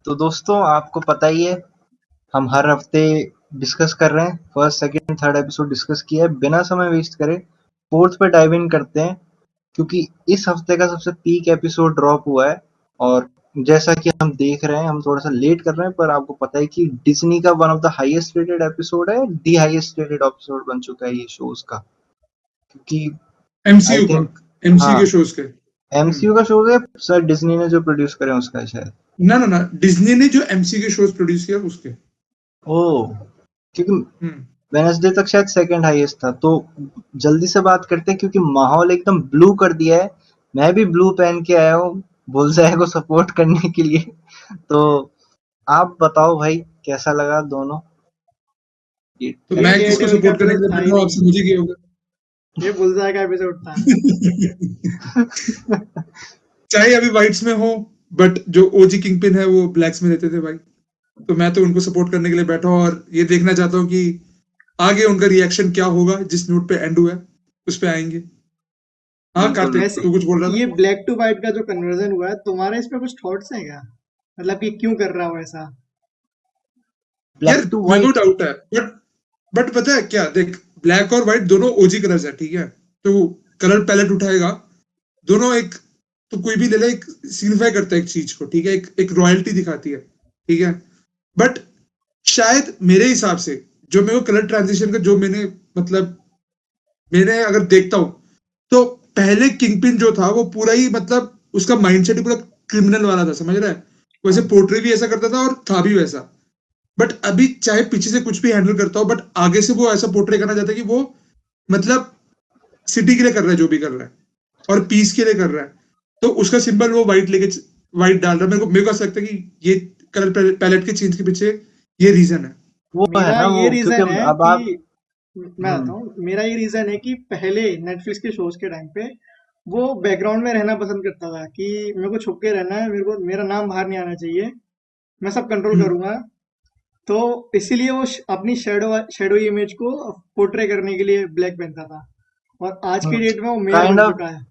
तो दोस्तों आपको पता ही है हम हर हफ्ते डिस्कस कर रहे हैं। First second third episode discuss किया है। बिना समय वेस्ट करे फोर्थ पे डाइव इन करते हैं क्योंकि इस हफ्ते का सबसे पीक एपिसोड ड्रॉप हुआ है। और जैसा कि हम देख रहे हैं हम थोड़ा सा लेट कर रहे हैं पर आपको पता है कि डिज्नी का one of the highest rated episode है, दी हाईएस्ट रेटेड एपिसोड बन चुका है ये शोज का। क्योंकि आई एमसीयू का थिंक एमसीयू हाँ के शोज के एमसीयू का शो है सर, डिज्नी ने जो प्रोड्यूस करे उसका है शायद। ना डिज्नी ने जो एमसीयू के शोज प्रोड्यूस किया उसके। ओह, क्योंकि हम्म वेडनेसडे तक शायद सेकंड हाईएस्ट था। तो जल्दी से बात करते हैं क्योंकि माहौल एकदम ब्लू कर दिया है। मैं भी ब्लू पहन के आया हूँ बुलजाय को सपोर्ट करने के लिए। तो आप बताओ भाई कैसा लगा दोनों ये तो ये मैं एपिसोड। किसको डेयरडेविल का सपोर्ट करने के एपिसोड लिए था बैठा ही हूँ आप नहीं, समझ ही गए होंगे। ये बुलजाय का एपिसोड था। चाहे अभी व्हाइट्स में हो, बट जो ओजी किंगपिन है वो ब्लैक्स में रहते थे भाई। तो मैं तो उनको सपोर्ट करने के लिए बैठा हूँ और ये देखना चाहता हूँ कि आगे उनका रिएक्शन क्या होगा। जिस नोट पे एंड हुआ है उस पे आएंगे। हाँ बिल्कुल कार्तिक, वैसे बिल्कुल। तू कुछ बोल रहा ये था? ब्लैक टू व्हाइट का जो कन्वर्जन हुआ है, तुम्हारे इस पे कुछ थॉट्स हैं क्या? मतलब कि क्यों कर रहा हो ऐसा? यार ब्लैक टू मेरे को व्हाइट। डाउट है, बट पता है क्या, देख ब्लैक और व्हाइट दोनों ओजी कलर्स है, ठीक है। तो कलर पैलेट उठाएगा दोनों एक, तो कोई भी ले ले, एक सिग्निफाई करता है एक चीज को, ठीक है, एक रॉयल्टी दिखाती है, ठीक है। बट शायद मेरे हिसाब से जो मेरे को कलर ट्रांजिशन का जो मैंने मतलब मैंने अगर देखता हूँ तो पहले किंगपिन जो था वो पूरा ही मतलब उसका माइंडसेट ही पूरा क्रिमिनल वाला था, समझ रहा है। वैसे हाँ, पोर्ट्रे भी ऐसा करता था और था भी वैसा। बट अभी चाहे पीछे से कुछ भी हैंडल करता हो, बट आगे से वो ऐसा पोर्ट्रे करना चाहता है कि वो मतलब सिटी के लिए कर रहा है जो भी कर रहा है और पीस के लिए कर रहा है। तो उसका सिंबल वो व्हाइट डाल रहा है। मेरे को ऐसा लगता है कि ये कलर पैलेट के चेंज के पीछे ये रीजन है। वो है मेरा ना ये वो क्योंकि रीजन है अब कि आप मैं बताता हूँ, मेरा ये रीजन है कि पहले नेटफ्लिक्स के शोज के टाइम पे वो बैकग्राउंड में रहना पसंद करता था कि मेरे को छुप के रहना है, मेरे को मेरा नाम बाहर नहीं आना चाहिए, मैं सब कंट्रोल हम्म, करूंगा। तो इसीलिए वो अपनी शेडो इमेज को पोर्ट्रे करने के लिए ब्लैक पहनता था। और आज की डेट में वो मेयर काइंड बन ऑफ चुका है।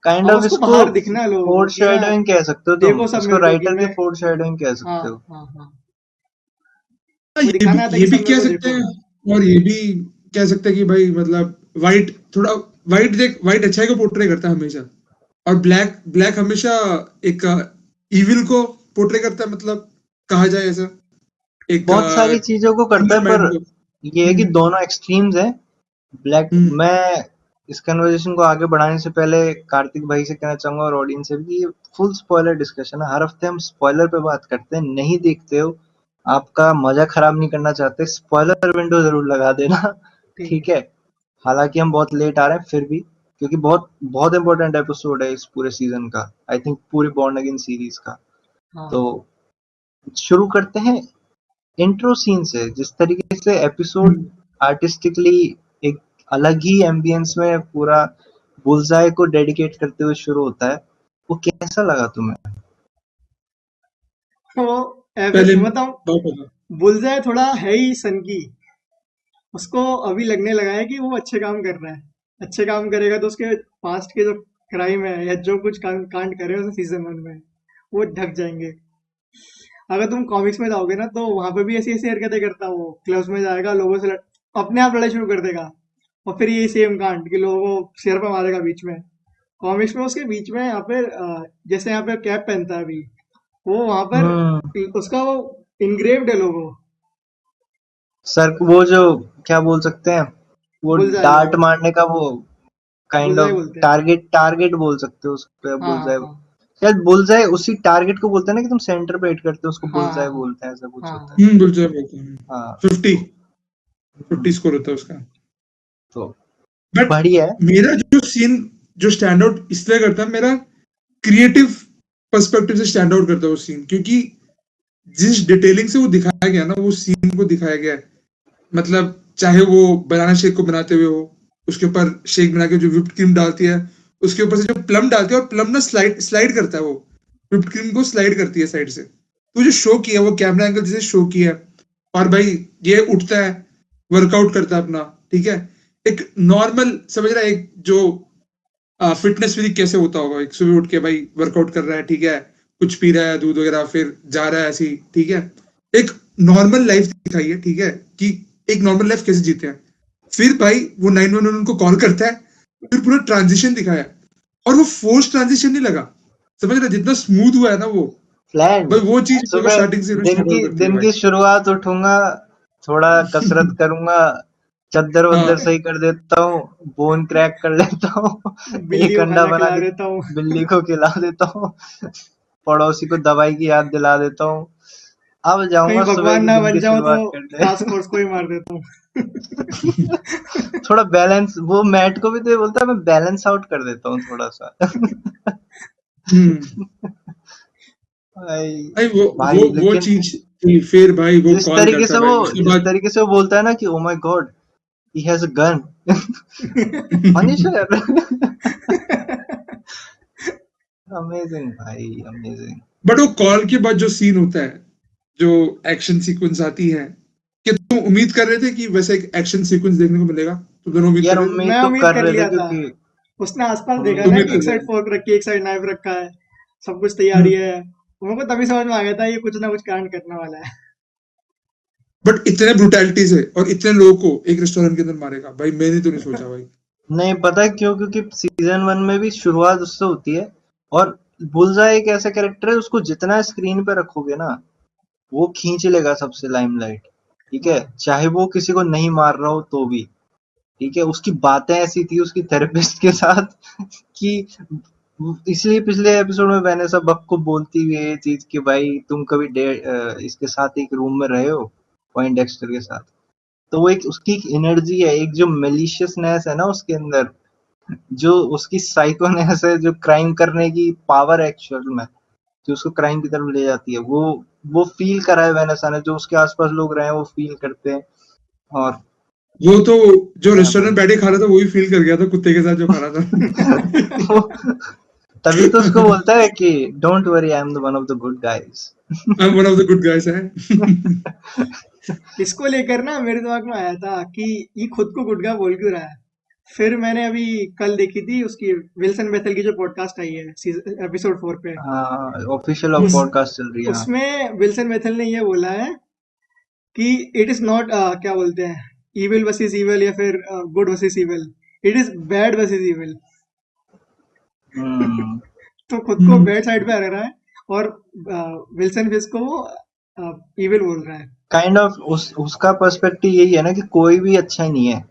काइंड अब ऑफ उसको इसको बाहर दिखना है लोगों को कि हाँ, फोरशैडोइंग कह सकते हो, तुम देखो सब इसको मेरे को कि राइटर मैं। के फोरशैडोइंग कह हाँ, सकते हो। हाँ, हाँ। हाँ, वो दिखाना चाहता है ये कि भी सब मेरे कह को सकते देखो। हैं और ये भी कह सकते हैं कि भाई मतलब व्हाइट थोड़ा व्हाइट देख, व्हाइट अच्छाई को पोर्ट्रे करता है हमेशा, और ब्लैक ब्लैक हमेशा एक इविल को पोर्ट्रे करता है, मतलब कहा जाए ऐसा एक बहुत सारी चीजों को करता है क्रिमिनल पर माइंड को। ये है कि हम्म दोनों एक्सट्रीम्स हैं। ब्लैक हम्म मैं इस कन्वर्सेशन को आगे बढ़ाने से पहले कार्तिक भाई से कहना चाहूंगा और ऑडियंस से भी कि ये फुल स्पॉइलर डिस्कशन है। हर हफ्ते हम स्पॉइलर पे बात करते हैं। नहीं देखते हो, आपका मजा खराब नहीं करना चाहते, स्पॉइलर विंडो जरूर लगा देना। ठीक ठीक है। है। हालांकि हम बहुत लेट आ रहे हैं फिर भी क्योंकि बहुत बहुत इंपॉर्टेंट एपिसोड है इस पूरे सीजन का, आई थिंक पूरी बॉर्न अगेन सीरीज का। हाँ, तो शुरू करते हैं इंट्रो सीन से। जिस तरीके से एपिसोड हम्म। आर्टिस्टिकली एक अलग ही एम्बियंस में पूरा बुलजाय को डेडिकेट करते हुए शुरू होता है, वो कैसा लगा तुम्हें? वो पहले बताऊं, बात होगा। बुलजाय थोड़ा है ही सन की। उसको अभी लगने लगा है कि वो अच्छे काम कर रहा है। अच्छे काम करेगा तो उसके पास्ट के जो क्राइम है या जो कुछ कांड करे हैं सीजन 1 में, वो ढक जाएंगे। अगर तुम कॉमिक्स में जाओगे ना तो वहां पे भी ऐसी ऐसी हरकतें करता है। वो क्लब्स में जाएगा, लोगों से अपने आप लड़ाई शुरू कर देगा, और फिर यही सेम कांड कि लोगों को सिर पे मारेगा बीच में। कॉमिक्स में उसके बीच में यहाँ पे जैसे यहाँ पे कैप पहनता है अभी, वो वहां पर हम्म। उसका वो इनग्रेव्ड है लोगो। सर वो जो क्या बोल सकते हैं, वो बुलजाय डार्ट लोगो, मारने का वो काइंड बुलजाय ऑफ बोलते हैं। टारगेट बोल सकते हो उस पे। हाँ, बुलजाई हाँ, शायद बुलजाई उसी टारगेट को बोलते हैं ना कि तुम सेंटर पे हिट करते हो उसको हाँ, बुलजाई हाँ, बोलते हैं, ऐसा कुछ हाँ, होता है। हाँ। बुलजाई बोलते हैं। हाँ 50 तो 50 स्कोर होता है उसका। तो बट बढ़िया है। मेरा जो सीन जो स्टैंड आउट इसलिए करता है, मेरा क्रिएटिव पर्सपेक्टिव से स्टैंड आउट करता है वो सीन, क्योंकि जिस डिटेलिंग से वो दिखाया गया ना, वो सीन को दिखाया गया है। मतलब चाहे वो बनाना शेक को बनाते हुए हो, उसके ऊपर शेक बना के जो व्हिप्ड क्रीम डालती है, उसके ऊपर से जो प्लम डालती है, और प्लम ना स्लाइड स्लाइड करता है, वो व्हिप्ड क्रीम को स्लाइड करती है साइड से। तो जो शो किया वो कैमरा एंगल जैसे शो किया है। और भाई ये उठता है, वर्कआउट करता है अपना, ठीक है, एक नॉर्मल समझ रहा है, एक जो फिटनेस भी कैसे होता होगा, एक सुबह उठ के भाई वर्कआउट कर रहा है, ठीक है, कुछ पी रहा है दूध वगैरह, फिर जा रहा है ऐसे ही, ठीक है। एक नॉर्मल लाइफ दिखाई है, ठीक है, कि एक नॉर्मल लाइफ कैसे जीते हैं। फिर भाई वो 911 उनको कॉल करता है, फिर पूरा ट्रांजिशन दिखाया, और वो फोर्स ट्रांजिशन नहीं लगा, समझ रहे, जितना स्मूथ हुआ है ना वो प्लान भाई, वो चीज मेरे को सुबह स्टार्टिंग से स्ट्रगल करती है दिन भाई। की शुरुआत उठूंगा, थोड़ा कसरत करूंगा, चद्दर वद्दर हाँ सही कर देता हूँ, बोन क्रैक कर लेता हूँ, बिल्ली एक को अंडा खाना बना खिला के देता हूँ। बिल्ली को खिला देता हूँ, पड़ोसी को दवाई की याद दिला देता हूँ, अब कहीं जाऊंगा सुबह भगवान की ना दिन बन की जाऊं तो शुरुआत करने। टास्क फोर्स को ही मार देता हूँ। थोड़ा बैलेंस, वो मैट को भी तो ये बोलता है, मैं बैलेंस आउट कर देता हूँ थोड़ा सा। हम्म भाई भाई भाई वो लेकिन चीज थी। फिर भाई वो कॉल करता है भाई, उसके जिस बाद तरीके से वो बोलता है ना कि oh my God he has a gun, Punisher. Amazing भाई, अमेजिंग। बट वो कॉल के बाद जो सीन होता है, जो एक्शन सीक्वेंस आती है, क्या तुम उम्मीद कर रहे थे कि वैसे एक एक्शन सीक्वेंस देखने को मिलेगा? तुम दोनों उम्मीद यार कर रहे थे? उम्मीद मैं तो उम्मीद कर कर रहे थे लिया था। क्योंकि उसने आसपास देखा उम्मीद ना उम्मीद कि कर एक रहे साइड थे। फोर्क रखी है, एक साइड नाइफ रखा है, सब कुछ तैयारी हम्म है। उनको तभी समझ में आ गया था ये कुछ ना कुछ कांड करने वाला है। बट इतने ब्रुटैलिटी से और इतने लोगों को एक रेस्टोरेंट के अंदर मारेगा भाई, मैंने तो नहीं सोचा भाई। नहीं पता है क्यों, क्योंकि सीजन 1 में भी शुरुआत उससे होती है, और बुलजाई एक ऐसा कैरेक्टर है उसको जितना स्क्रीन पे रखोगे ना वो खींच लेगा सबसे लाइमलाइट, ठीक है, हाँ चाहे वो किसी को नहीं मार रहा हो तो भी, ठीक है। उसकी बातें ऐसी थी उसकी थेरेपिस्ट के साथ कि इसलिए पिछले एपिसोड में वैनेसा बक को बोलती हुई ये चीज कि भाई तुम कभी इसके साथ एक रूम में रहे हो, पॉइंडेक्स्टर के साथ, तो वो एक उसकी एक एनर्जी है, एक जो मेलिशियसनेस है ना उसके अंदर, जो उसकी साइकोनेस है, जो क्राइम करने की पावर है एक्चुअल में, जो उसको क्राइम की तरफ ले जाती है, वो फील करा है वैनेसा ने, जो उसके आसपास लोग रहे हैं वो फील करते हैं। और वो तो जो क्या रेस्टोरेंट भाई, बैठे खा रहा था वही फील कर गया था कुत्ते के साथ जो खा रहा था। वो तभी तो उसको बोलता है कि don't worry I am the one of the good guys. I am one of the good guys है। इसको लेकर ना मेरे दिमाग में आया था कि ये खुद को गुडगा बोल क्यों रहा है। फिर मैंने अभी कल देखी थी उसकी विल्सन बेथल की जो पॉडकास्ट आई है एपिसोड 4 पे। ऑफिशियल ऑफ उस पॉडकास्ट चल रही है, हाँ। उसमें विल्सन बेथल ने ये बोला है कि इट इज नॉट क्या बोलते हैं, इविल वर्सेस इविल या फिर good versus evil, it is bad versus evil. Hmm तो खुद को हम्म, बैड साइड पे आ रहा है, और विल्सन फिस्क को वो इविल बोल रहा है। काइंड ऑफ उसका पर्सपेक्टिव यही है ना कि कोई भी अच्छा ही नहीं है,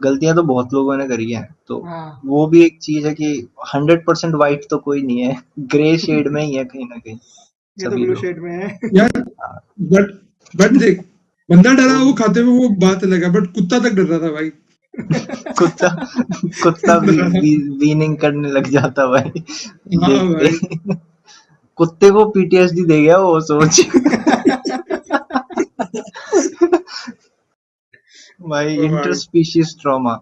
गलतियां तो बहुत लोगों ने करी हैं, तो हाँ वो भी एक चीज है कि 100% वाइट तो कोई नहीं है, ग्रे शेड में ही है कहीं ना कहीं ये तो सभी ब्लू लोग। शेड में है। यार बट देख, बंदा डरा वो वो खाते हुए वो बात अलग है, बट कुत्ता तक डर रहा था भाई। कुत्ता कुत्ता वीनिंग करने लग जाता भाई हाँ देखते भाई। ही। कुत्ते को पीटीएसडी दे गया वो सोच। भाई ओ इंटर भाई स्पीशीज ट्रॉमा।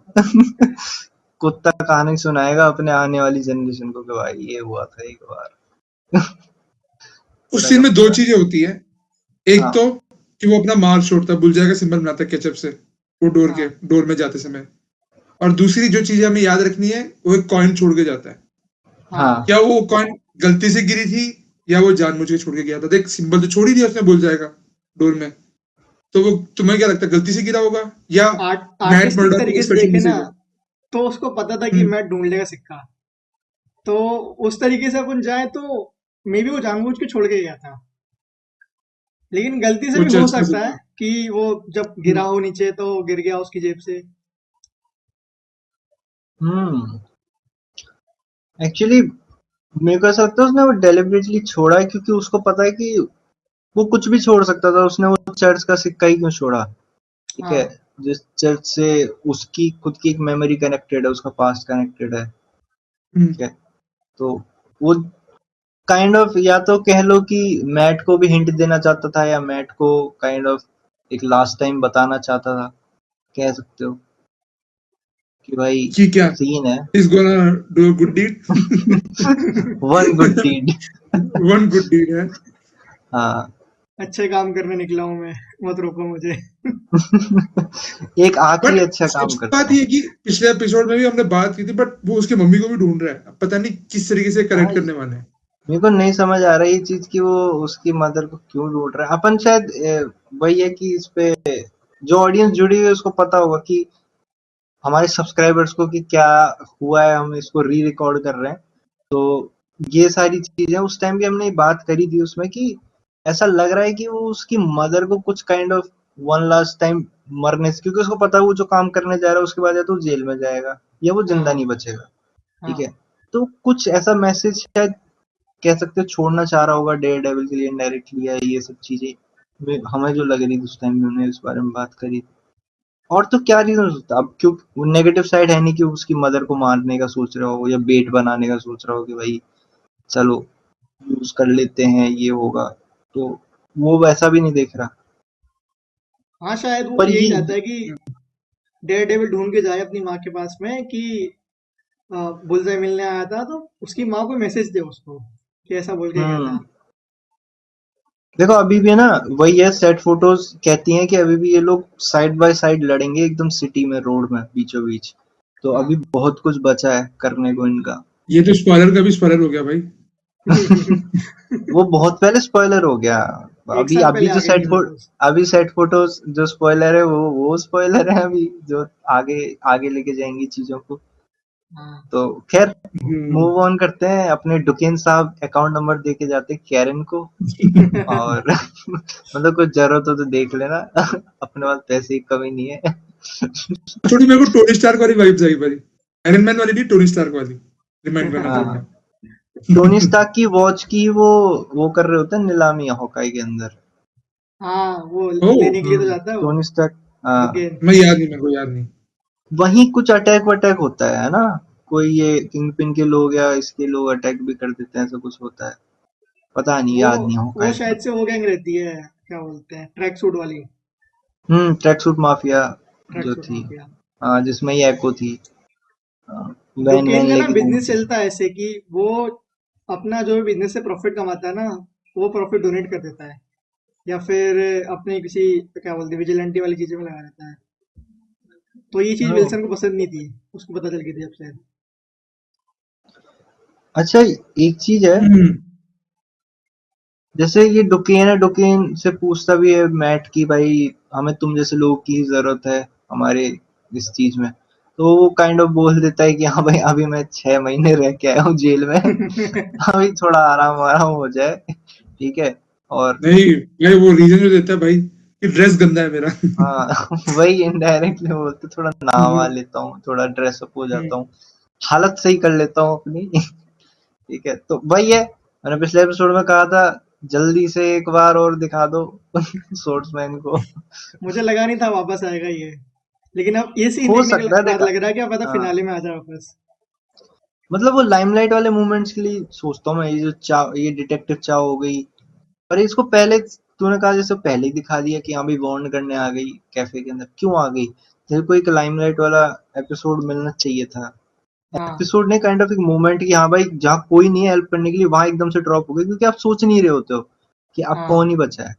कुत्ता कहानी सुनाएगा अपने आने वाली जनरेशन को कि भाई ये हुआ था एक बार। उस सीन गजब में दो था। चीजें होती है। एक हाँ तो कि वो अपना मार छोड़ता है, बुलजाई का सिंबल बनाता है केचप से, वो हाँ डोर में जाते समय। और दूसरी जो चीज हमें याद रखनी है, वो एक कॉइन छोड़ के जाता है। हाँ हाँ क्या वो कॉइन गलती से गिरी थी या वो जानबूझ के छोड़ के गया था? देख, सिंबल तो छोड़ ही दिया उसने बुलजाई का डोर में, तो वो तुम्हें क्या लगता है, गलती से गिरा होगा या मैट आर्टिस्टिक मर्डॉक तरीके का से स्पेशल देखे ना, मैसेज है? तो उसको पता था कि हम्म, मैं ढूंढ लेगा सिक्का। तो उस तरीके से अपन जाए तो मे बी वो जानबूझ के छोड़ के गया था, लेकिन गलती से वो भी हो चर्च में सकता है सिक्का। कि वो जब गिरा हम्म, हो नीचे तो गिर गया उसकी जेब से। हम्म एक्चुअली मेरे को ऐसा लगता है उसने वो डेलिबरेटली छोड़ा है, क्योंकि उसको पता है कि वो कुछ भी छोड़ सकता था, उसने वो चर्च का सिक्का ही क्यों छोड़ा, ठीक है, हाँ जिस चर्च से उसकी खुद की एक मेमोरी कनेक्टेड है, उसका पास्ट कनेक्टेड है, हम्म, ठीक है, तो वो काइंड ऑफ या तो कह लो कि मैट को भी हिंट देना चाहता था, या मैट को काइंड ऑफ एक लास्ट टाइम बताना चाहता था, कह सकते हो कि भाई कि क्या सीन है। Is gonna do good deed. One good deed. One good deed है। हाँ। अच्छे काम करने निकला हूं मैं, मत रोको मुझे। एक आखिरी बट अच्छा सच काम करता बात हूँ। ये है कि पिछले एपिसोड में भी हमने बात की थी, बट वो उसके मम्मी को भी ढूंढ रहा है, अब पता नहीं किस तरीके से हाँ करेक्ट करने वाले हैं। मेरे को नहीं समझ आ रहा ये चीज कि वो उसकी मदर को क्यों ढूंढ रहा है। अपन शायद वही है कि इस पे जो ऑडियंस जुड़ी हुई है उसको पता होगा कि हमारे सब्सक्राइबर्स को कि क्या हुआ है, हम इसको री रिकॉर्ड कर रहे हैं। तो ये सारी चीजें उस टाइम भी हमने बात करी थी उसमें कि ऐसा लग रहा है कि वो उसकी मदर को कुछ kind of one last time मरने से, क्योंकि उसको पता है वो जो काम करने जा रहा है उसके बाद या तो जेल में जाएगा या वो जिंदा हाँ नहीं बचेगा। ठीक है, हाँ तो कुछ ऐसा मैसेज शायद कह सकते हो छोड़ना चाह रहा होगा डेयर डेविल के लिए इनडायरेक्टली, या ये सब चीजें हमें जो लग रही थी उस टाइम में उन्होंने इस बारे में बात करी। और तो क्या रीजन हो सकता है अब, क्यों नेगेटिव साइड है नहीं कि उसकी मदर को मारने का सोच रहा हो या बेट बनाने का सोच रहा हो कि भाई चलो यूज कर लेते हैं ये होगा, तो वो वैसा भी नहीं देख रहा। हाँ, शायद वो पर यही ये चाहता है कि डेयर डेविल ढूंढ के जाए अपनी माँ के पास में कि बुलजाई मिलने आया था, तो उसकी माँ को मैसेज दे उसको कि ऐसा बोल के गया था। देखो अभी भी है ना, वही है, सेट फोटोज कहती हैं कि अभी भी ये लोग साइड बाय साइड लड़ेंगे एकदम सिटी में, रोड में बीचों बीच। तो अभी हाँ बहुत कुछ बचा है करने को इनका। ये तो स्पॉइलर का भी स्पॉइलर हो गया भाई। वो बहुत पहले स्पॉइलर हो गया। एक अभी साल अभी पहले आ जो गई थी फोटोज। अभी सेट फोटोज जो स्पॉइलर है वो स्पॉइलर है अभी, जो आगे आगे लेके जाएंगी चीजों को। हाँ तो खैर हम्म। मूव ऑन करते हैं। अपने डुकेन साहब अकाउंट नंबर दे के जाते हैं कैरन को, और मतलब कुछ जरूरत हो तो देख लेना। अपने पास पैसे की कमी नहीं है। थोड़ी मेरे को टोनी स्टार्क वाली वाइब्स आई भाई। आयरन मैन वाली नहीं, टोनी स्टार्क वाली रिमाइंड करना था हाँ, मैं। टोनी स्टार्क की वॉच की वो कर रहे होते हैं नीलामी हॉकाई के अंदर। हाँ, वो ओह, लेने के लिए तो जाता है वो टोनी स्टार्क, हाँ। दुकेन। मैं याद नहीं, मेरे को याद नहीं। वहीं कुछ अटैक वटैक होता है ना, कोई ये किंग पिन के लोग या इसके लोग अटैक भी कर देते हैं, ऐसा कुछ होता है। पता नहीं, वो याद नहीं वो हॉकाई का। शायद से वो गैंग रहती है, क्या बोलते हैं, ट्रैक सूट वाली। ट्रैक सूट माफिया ट्रैक जो सूट थी। माफिया। हाँ, जिसमें ये एको थी। वैन डुकेन वैन का ना लेके बिजनेस घूमती। चलता है ऐसे कि वो अपना जो बिजनेस से प्रॉफिट कमाता है ना, वो प्रॉफिट डोनेट कर देता है, या फिर अपनी किसी, क्या बोलते हैं, विजिलेंटी वाली चीजों में लगा देता है। तो ये चीज ओह, विल्सन को पसंद नहीं थी, उसको पता चल गई थी अब शायद। अच्छा एक चीज है, हम्म। जैसे ये डुकेन है, डुकेन से पूछता भी है मैट की भाई हमें तुम जैसे लोगों की जरूरत है हमारे इस चीज में। तो वो काइंड ऑफ बोल देता है कि हाँ भाई अभी मैं 6 महीने रह के आया हूँ जेल में। अभी थोड़ा आराम आराम हो जाए, ठीक है। और नहीं भाई, वो रीजन जो देता है भाई कि ड्रेस गंदा है मेरा। हाँ, वही इनडायरेक्टली बोलते थोड़ा नहा हम्म। लेता हूँ, थोड़ा ड्रेसअप हो जाता हूँ, हालत सही कर लेता हूँ अपनी। ठीक है, तो वही है, मैंने पिछले एपिसोड में कहा था जल्दी से एक बार और दिखा दो स्वर्ड्समैन को। मुझे लगा नहीं था वापस आएगा ये, लेकिन अब ये सीन हो देखने के सकता है बाद देखा, लग रहा है क्या पता हाँ, फिनाले में आ जाए वापस। मतलब वो लाइमलाइट वाले मूवमेंट्स के लिए सोचता हूँ मैं, ये जो चा ये डिटेक्टिव चा हो गई, पर इसको पहले तूने कहा जैसे पहले ही दिखा दिया कि हाँ भाई वार्न करने आ गई कैफे के अंदर, क्यों आ गई? तेरे को एक लाइमलाइट वाला एपिसोड मिलना चाहिए था। हाँ एपिसोड ने काइंड ऑफ एक मोमेंट कि हाँ भाई जहाँ कोई नहीं है हेल्प करने के लिए वहां एकदम से ड्रॉप हो गई, क्योंकि आप सोच नहीं रहे होते हो कि अब कौन ही हाँ। बचा है।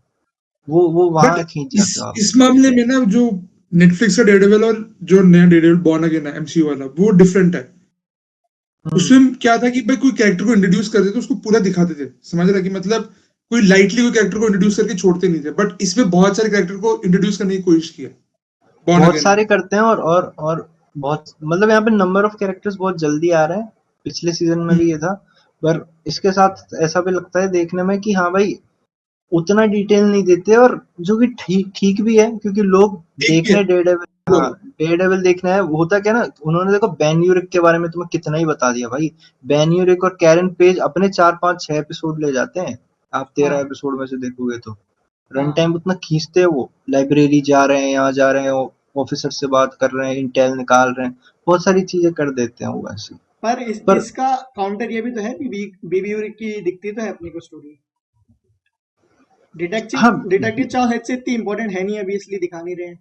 वो बट वहां खींच इस जाते हो आप। इस मामले में ना, जो नेटफ्लिक्स का डेयरडेविल और जो नया डेयरडेविल बॉर्न अगेन है एमसीयू वाला, वो डिफरेंट है। हम्म उसमें क्या था कि भाई कोई कैरेक्टर को इंट्रोड्यूस कर देते उसको पूरा दिखाते थे, समझ रहा कि मतलब कोई लाइटली कोई कैरेक्टर को इंट्रोड्यूस करके छोड़ते नहीं थे, बट इसमें बहुत सारे कैरेक्टर को इंट्रोड्यूस करने की कोशिश की है बॉर्न बहुत अगेन में। सारे करते हैं, और बहुत मतलब यहाँ पे नंबर ऑफ कैरेक्टर्स बहुत जल्दी आ रहे हैं। पिछले सीजन में भी ये था, पर इसके साथ ऐसा भी लगता है देखने में कि हाँ भाई उतना डिटेल नहीं देते, और जो कि ठीक ठीक भी है क्योंकि लोग एक भी है देखने डेयरडेविल, हाँ, डेयरडेविल देखना है। होता क्या ना, उन्होंने देखो बैन यूरिक के बारे में तुम्हें कितना ही बता दिया भाई। बैन यूरिक और कैरन पेज अपने 4 5 6 एपिसोड ले जाते हैं, आप 13 हाँ एपिसोड में से देखोगे तो रन हाँ। टाइम उतना खींचते हैं। वो लाइब्रेरी जा रहे हैं, यहाँ जा रहे हैं, ऑफिसर से बात कर रहे हैं, इंटेल निकाल रहे हैं, बहुत सारी चीजें कर देते हैं वो ऐसे। पर पर इसका काउंटर ये भी तो है कि बीबी यूरिक की दिखती तो है अपनी को स्टोरी। डिटेक्टिव हाँ, डिटेक्टिव चार्ल्स से इतनी इंपॉर्टेंट है नहीं अभी, इसलिए दिखा नहीं रहे हैं।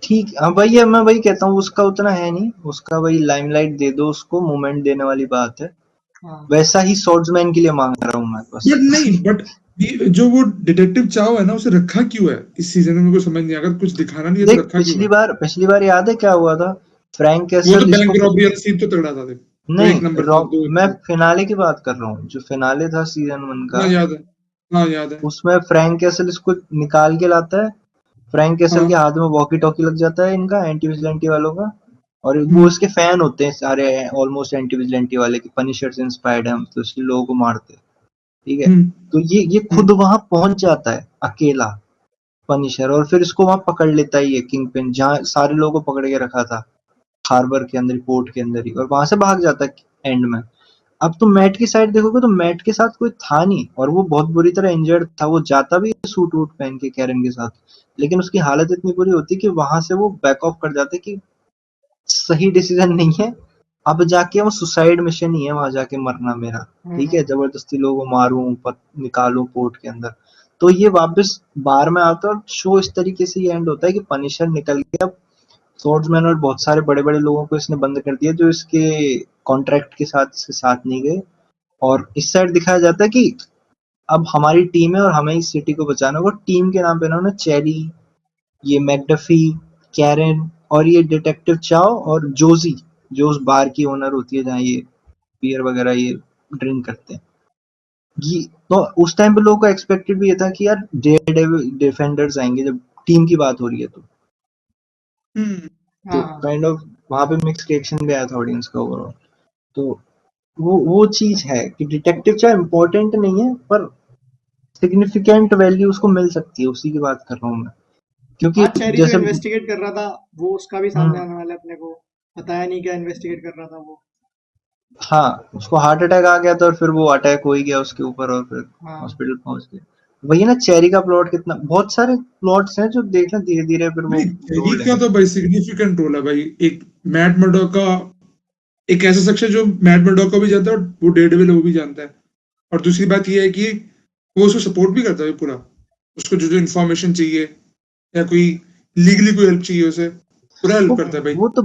ठीक, हाँ वही है, मैं वही कहता हूँ उसका उतना है नहीं, उसका वही लाइमलाइट दे दो उसको, मोमेंट देने वाली बात है। हाँ वैसा ही सॉर्ड्समैन के लिए मांग रहा हूँ मैं बस। बट नहीं, बट जो वो डिटेक्टिव चाव है ना, उसे रखा क्यों है इस सीजन में? मेरे को समझ नहीं, अगर कुछ दिखाना नहीं है तो देख रखा क्यों है? पिछली बार याद है क्या हुआ था? फ्रैंक वो तो कैसल बैंक इसको रॉबरी वाला सीन तो तगड़ा था देख। वो एक नहीं, नंबर था, दो मैं एपिसोड। फिनाले की बात कर रहा हूँ, जो फिनाले था सीजन 1 का। हाँ याद है, हाँ याद है। उसमें फ्रैंक कैसल इसको निकाल के लाता है। फ्रैंक कैसल के हाँ। हाथ में वॉकी टॉकी लग जाता है इनका, एंटी विजिलेंटी वालों का। और वो हम्म। इसके फैन होते हैं सारे, ऑलमोस्ट एंटी विजिलेंटी वाले, की पनिशर से इंस्पायर्ड है हम, तो इसलिए लोगों को मारते हैं। ठीक है। हम्म। तो ये हम्म। खुद वहां पहुंच जाता है अकेला, पनिशर, और फिर इसको वहां पकड़ लेता है ये किंग पिन, जहाँ सारे लोगों को पकड़ के रखा था, हार्बर के अंदर, पोर्ट के अंदर ही, और वहां से भाग जाता है एंड में। अब तुम मैट की साइड देखोगे तो मैट के साथ कोई था नहीं, और वो बहुत बुरी तरह इंजर्ड था। वो जाता भी है सूट वूट पहन के कैरन के साथ, लेकिन उसकी हालत इतनी बुरी होती कि वहां से वो बैक ऑफ कर जाते कि सही डिसीजन नहीं है, अब जाके वो सुसाइड मिशन ही है, वहां जाके मरना मेरा। ठीक है, हम्म। जबरदस्ती लोगों को मारूं, निकालूं पोर्ट के अंदर। तो ये वापस बार में आता है, और शो इस तरीके से एंड होता है कि पनिशर निकल गया। स्वर्ड्समैन और बहुत सारे बड़े बड़े लोगों को इसने बंद कर दिया जो इसके कॉन्ट्रैक्ट के साथ इसके साथ नहीं गए। और इस साइड दिखाया जाता है कि अब हमारी टीम है और हमें इस सिटी को बचाना है। वो टीम के नाम पे इन्होंने चेरी, ये मैकडफी, कैरन, और ये डिटेक्टिव चाओ, और जोजी, जो उस बार की ओनर होती है जहाँ ये बियर वगैरह ये ड्रिंक करते हैं। ये तो उस टाइम पे लोगों को एक्सपेक्टेड भी ये था कि यार डेयर डिफेंडर्स आएंगे, जब टीम की बात हो रही है हम्म। तो हाँ। काइंड ऑफ वहां पे मिक्स रिएक्शन भी आया था ऑडियंस का ओवरऑल। तो वो चीज है कि डिटेक्टिव चाहे इम्पोर्टेंट नहीं है, पर सिग्निफिकेंट वैल्यू उसको मिल सकती है, उसी की बात कर रहा हूँ मैं। क्योंकि हाँ, चेरी जो जैसे इन्वेस्टिगेट कर रहा था, वो उसका भी सामने हम्म, आने वाला है अपने को। बताया नहीं क्या इन्वेस्टिगेट कर रहा था वो। हाँ, उसको हार्ट अटैक आ गया था, और फिर वो अटैक हो ही गया उसके ऊपर, और फिर हाँ। हॉस्पिटल पहुंच गए। वही ना, चेरी का प्लॉट कितना, बहुत सारे प्लॉट्स हैं जो देखना धीरे धीरे फिर वो भाई चेरी जोड़ का लेंगे। तो भाई सिग्निफिकेंट रोल है भाई, एक मैट मर्डोक का, एक ऐसा शख्स है जो मैट मर्डोक को भी जानता है और वो डेयरडेविल है वो भी जानता है। और दूसरी बात ये है कि वो उसको सपोर्ट भी करता है पूरा, उसको जो जो इन्फॉर्मेशन चाहिए या कोई लीगली कोई हेल्प चाहिए उसे पूरा वो हेल्प करता है भाई। वो तो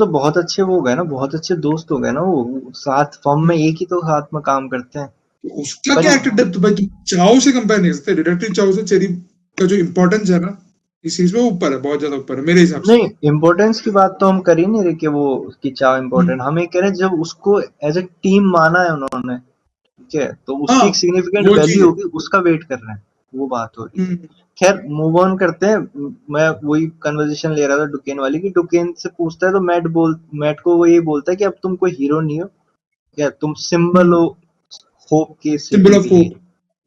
बहुत अच्छे वो हो गए ना, बहुत अच्छे दोस्त हो गए ना, वो साथ फर्म में हम्म। एक ही तो साथ में काम करते हैं। तो उसका पर क्या एक्टर हाँ। डेप्थ भाई, तुम चाओ से कंपेयर नहीं कर सकते। डिटेक्टिव चाओ से चेरी का जो इम्पोर्टेंस है ना इस चीज में ऊपर है, बहुत ज्यादा ऊपर है मेरे हिसाब से। नहीं, इम्पोर्टेंस की बात तो हम कर ही नहीं रहे कि वो कि चाह हम्म। इम्पोर्टेंट, हम ये कह रहे हैं जब उसको एज ए टीम माना है उन्होंने, ठीक है, तो हाँ उसकी एक सिग्निफिकेंट वो चीज वैल्यू है। होगी, उसका वेट कर रहे हैं, वो बात हो रही है। हम्म। खैर, मूव ऑन करते हैं। मैं वही कन्वर्सेशन ले रहा था डुकेन वाली, की डुकेन से पूछता है तो मैट को वो ये बोलता है कि अब तुम कोई हीरो नहीं हो, क्या तुम सिंबल हम्म। हो होप के सिंबल सिटी ऑफ के लिए। होप।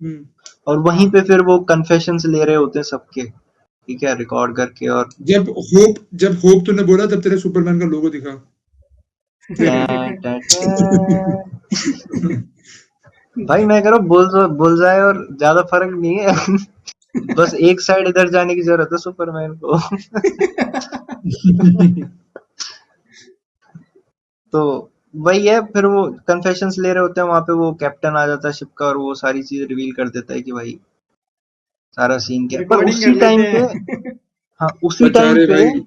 हम्म। और वहीं हाँ। पे फिर वो कन्फेशंस ले रहे होते हैं सबके, ठीक है, रिकॉर्ड करके। और जब होप तूने बोला तब तेरे सुपरमैन का लोगो दिखा। Time, time, time. भाई मैं कह रहा हूँ बुलजाए और ज्यादा फर्क नहीं है। बस एक साइड इधर जाने की जरूरत है सुपरमैन को। तो वही है, फिर वो कन्फेशंस ले रहे होते हैं वहां पे, वो कैप्टन आ जाता है शिप का, और वो सारी चीज रिवील कर देता है कि भाई सारा सीन क्या है। पर रिकॉर्डिंग उसी कर लेते टाइम पे, हैं। हाँ उसी टाइम बेचारे पे, भाई।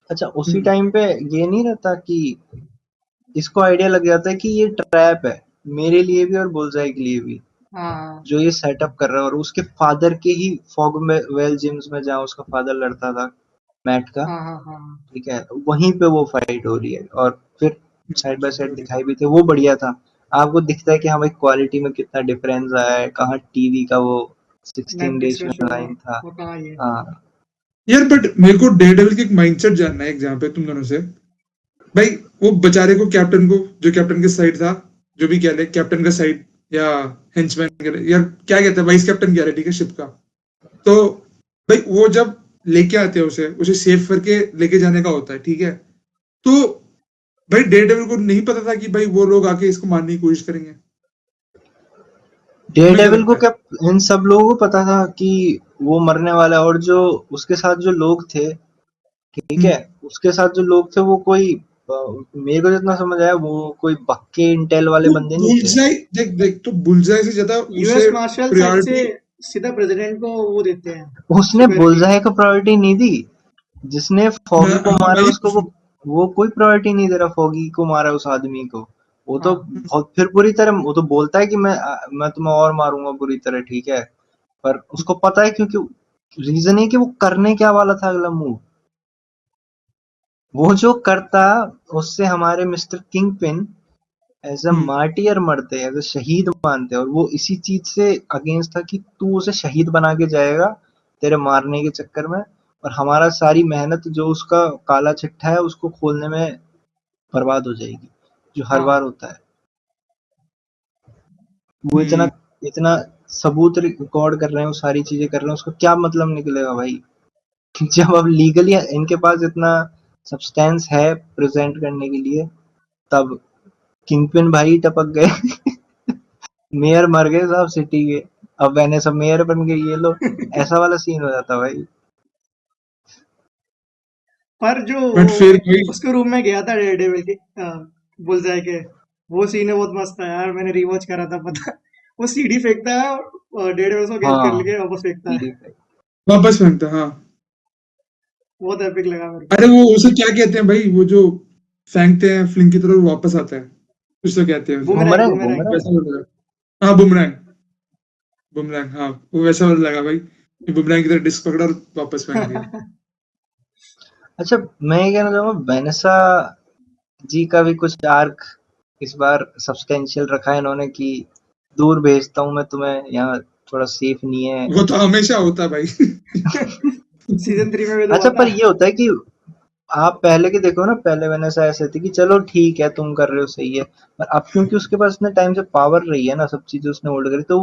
अच्छा उसी हम्म। टाइम पे ये नहीं रहता कि इसको आइडिया लग जाता है कि ये ट्रैप है, मेरे लिए भी और बुलजाई के लिए भी, हाँ। जो ये सेटअप कर रहा है। और उसके फादर के ही फॉग में वेल जिम्स में, जहाँ उसका फादर लड़ता था मैट का, हाँ। हाँ। हाँ। ठीक है, वहीं पे वो फाइट हो रही है। और फिर साइड बाय साइड sorry। दिखाई भी थे, वो बढ़िया था। आपको दिखता है कि हाँ भाई, क्वालिटी में कितना डिफरेंस आया है, कहाँ टीवी का वो 16 नेटफ्लिक्स डेज का में शो है, लाइन था। वो कहाँ ये। हाँ, यार बट मेरे को डेयरडेविल की एक माइंडसेट जानना है एक जहाँ पे तुम दोनों से भाई। वो बेचारे को कैप्टन को, जो कैप्टन के साइड था, जो भी कह ले कैप्टन का साइड या हेंचमैन कह ले यार, क्या कहते हैं, वाइस कैप्टन कह रहे, ठीक है, शिप का। तो भाई वो जब लेके आते हैं उसे उसे सेव करके लेके जाने का होता है, ठीक है। तो भाई डेयरडेविल को नहीं पता था कि भाई वो लोग आके इसको मारने की कोशिश करेंगे। तुम्हें क्या डेयरडेविल को लगता है? क्या, इन सब लोगों को पता था कि वो मरने वाला है, और जो उसके साथ जो लोग थे, ठीक है, हम्म। उसके साथ जो लोग थे वो कोई मेरे को जितना समझ आया वो कोई पक्के इंटेल वाले वो बंदे नहीं थे। बुलजाई, देख देख, तो बुलजाई से ज्यादा यूएस उसे मार्शल साइड से प्रायोरिटी। सीधा प्रेसिडेंट को वो देते हैं, उसने सुपेरिटी। बुलजाई को प्रायोरिटी नहीं दी, जिसने मैं फॉगी को हाँ मारा वही उसको वो कोई प्रायोरिटी नहीं दे रहा, फॉगी को मारा उस आदमी को। वो तो हाँ। बहुत फिर बुरी तरह, वो तो बोलता है कि मैं तुम्हें और मारूंगा बुरी तरह, ठीक है, पर उसको पता है, क्योंकि रीजन है कि वो करने क्या वाला था अगला मूव। वो जो करता उससे हमारे mister Kingpin as a martyr मरते, एज अ शहीद मानते, और वो इसी चीज से अगेंस्ट था कि तू उसे शहीद बना के जाएगा तेरे मारने के चक्कर में, और हमारा सारी मेहनत जो उसका काला चिट्ठा है उसको खोलने में बर्बाद हो जाएगी, जो हर हाँ बार होता है। वो इतना इतना सबूत रिकॉर्ड कर रहे हैं, वो सारी चीजें कर रहे हैं, उसको क्या मतलब निकलेगा भाई? जब अब लीगली इनके पास इतना सब्सटेंस है प्रेजेंट करने के लिए, तब किंगपिन भाई टपक गए। मेयर मर गए साहब सिटी के, अब मैंने सब मेयर बन गए ये लोग, ऐसा वाला सीन हो जाता भाई। पर जो बट वो फिर भाई उसके रूम में गया था डेयरडेविल के बुलजाई के, वो सीन है बहुत मस्त था यार, मैंने रिवॉच करा था पता। वो सीढ़ी फेंकता है और डेयरडेविल उसको कैच कर हाँ लेके वापस फेंकता है। सीढ़ी पे। वापस फेंकता, हाँ। बहुत एपिक लगा मेरे को। अरे वो उसे क्या कहते हैं भाई, वो जो फेंकते हैं फ्लिंग की तरफ वो वापस आता है, कुछ तो कहते हैं उसे। Boomerang, boomerang boomerang. बुमरैंग। वैसा वाला लगा। हाँ बुमरैंग, बुमरैंग, हाँ वो वैसा वाला लगा भाई, कि बुमरैंग की तरह डिस्क पकड़ा और वापस फेंक दिया। अच्छा, मैं ये कहना चाहूंगा वेनेसा जी का भी कुछ आर्क इस बार सब्सटेंशियल रखा है इन्होंने, कि दूर भेजता हूँ मैं तुम्हें, यहाँ थोड़ा सेफ नहीं है। वो तो हमेशा होता है भाई। सीजन 3 में भी तो अच्छा, हुआ पर था। ये होता है कि आप पहले के देखो ना, पहले वेनेसा ऐसे थी कि चलो ठीक है तुम कर रहे हो सही है, पर अब क्योंकि उसके पास इतने टाइम से पावर रही है ना, सब चीजें उसने होल्ड करी, तो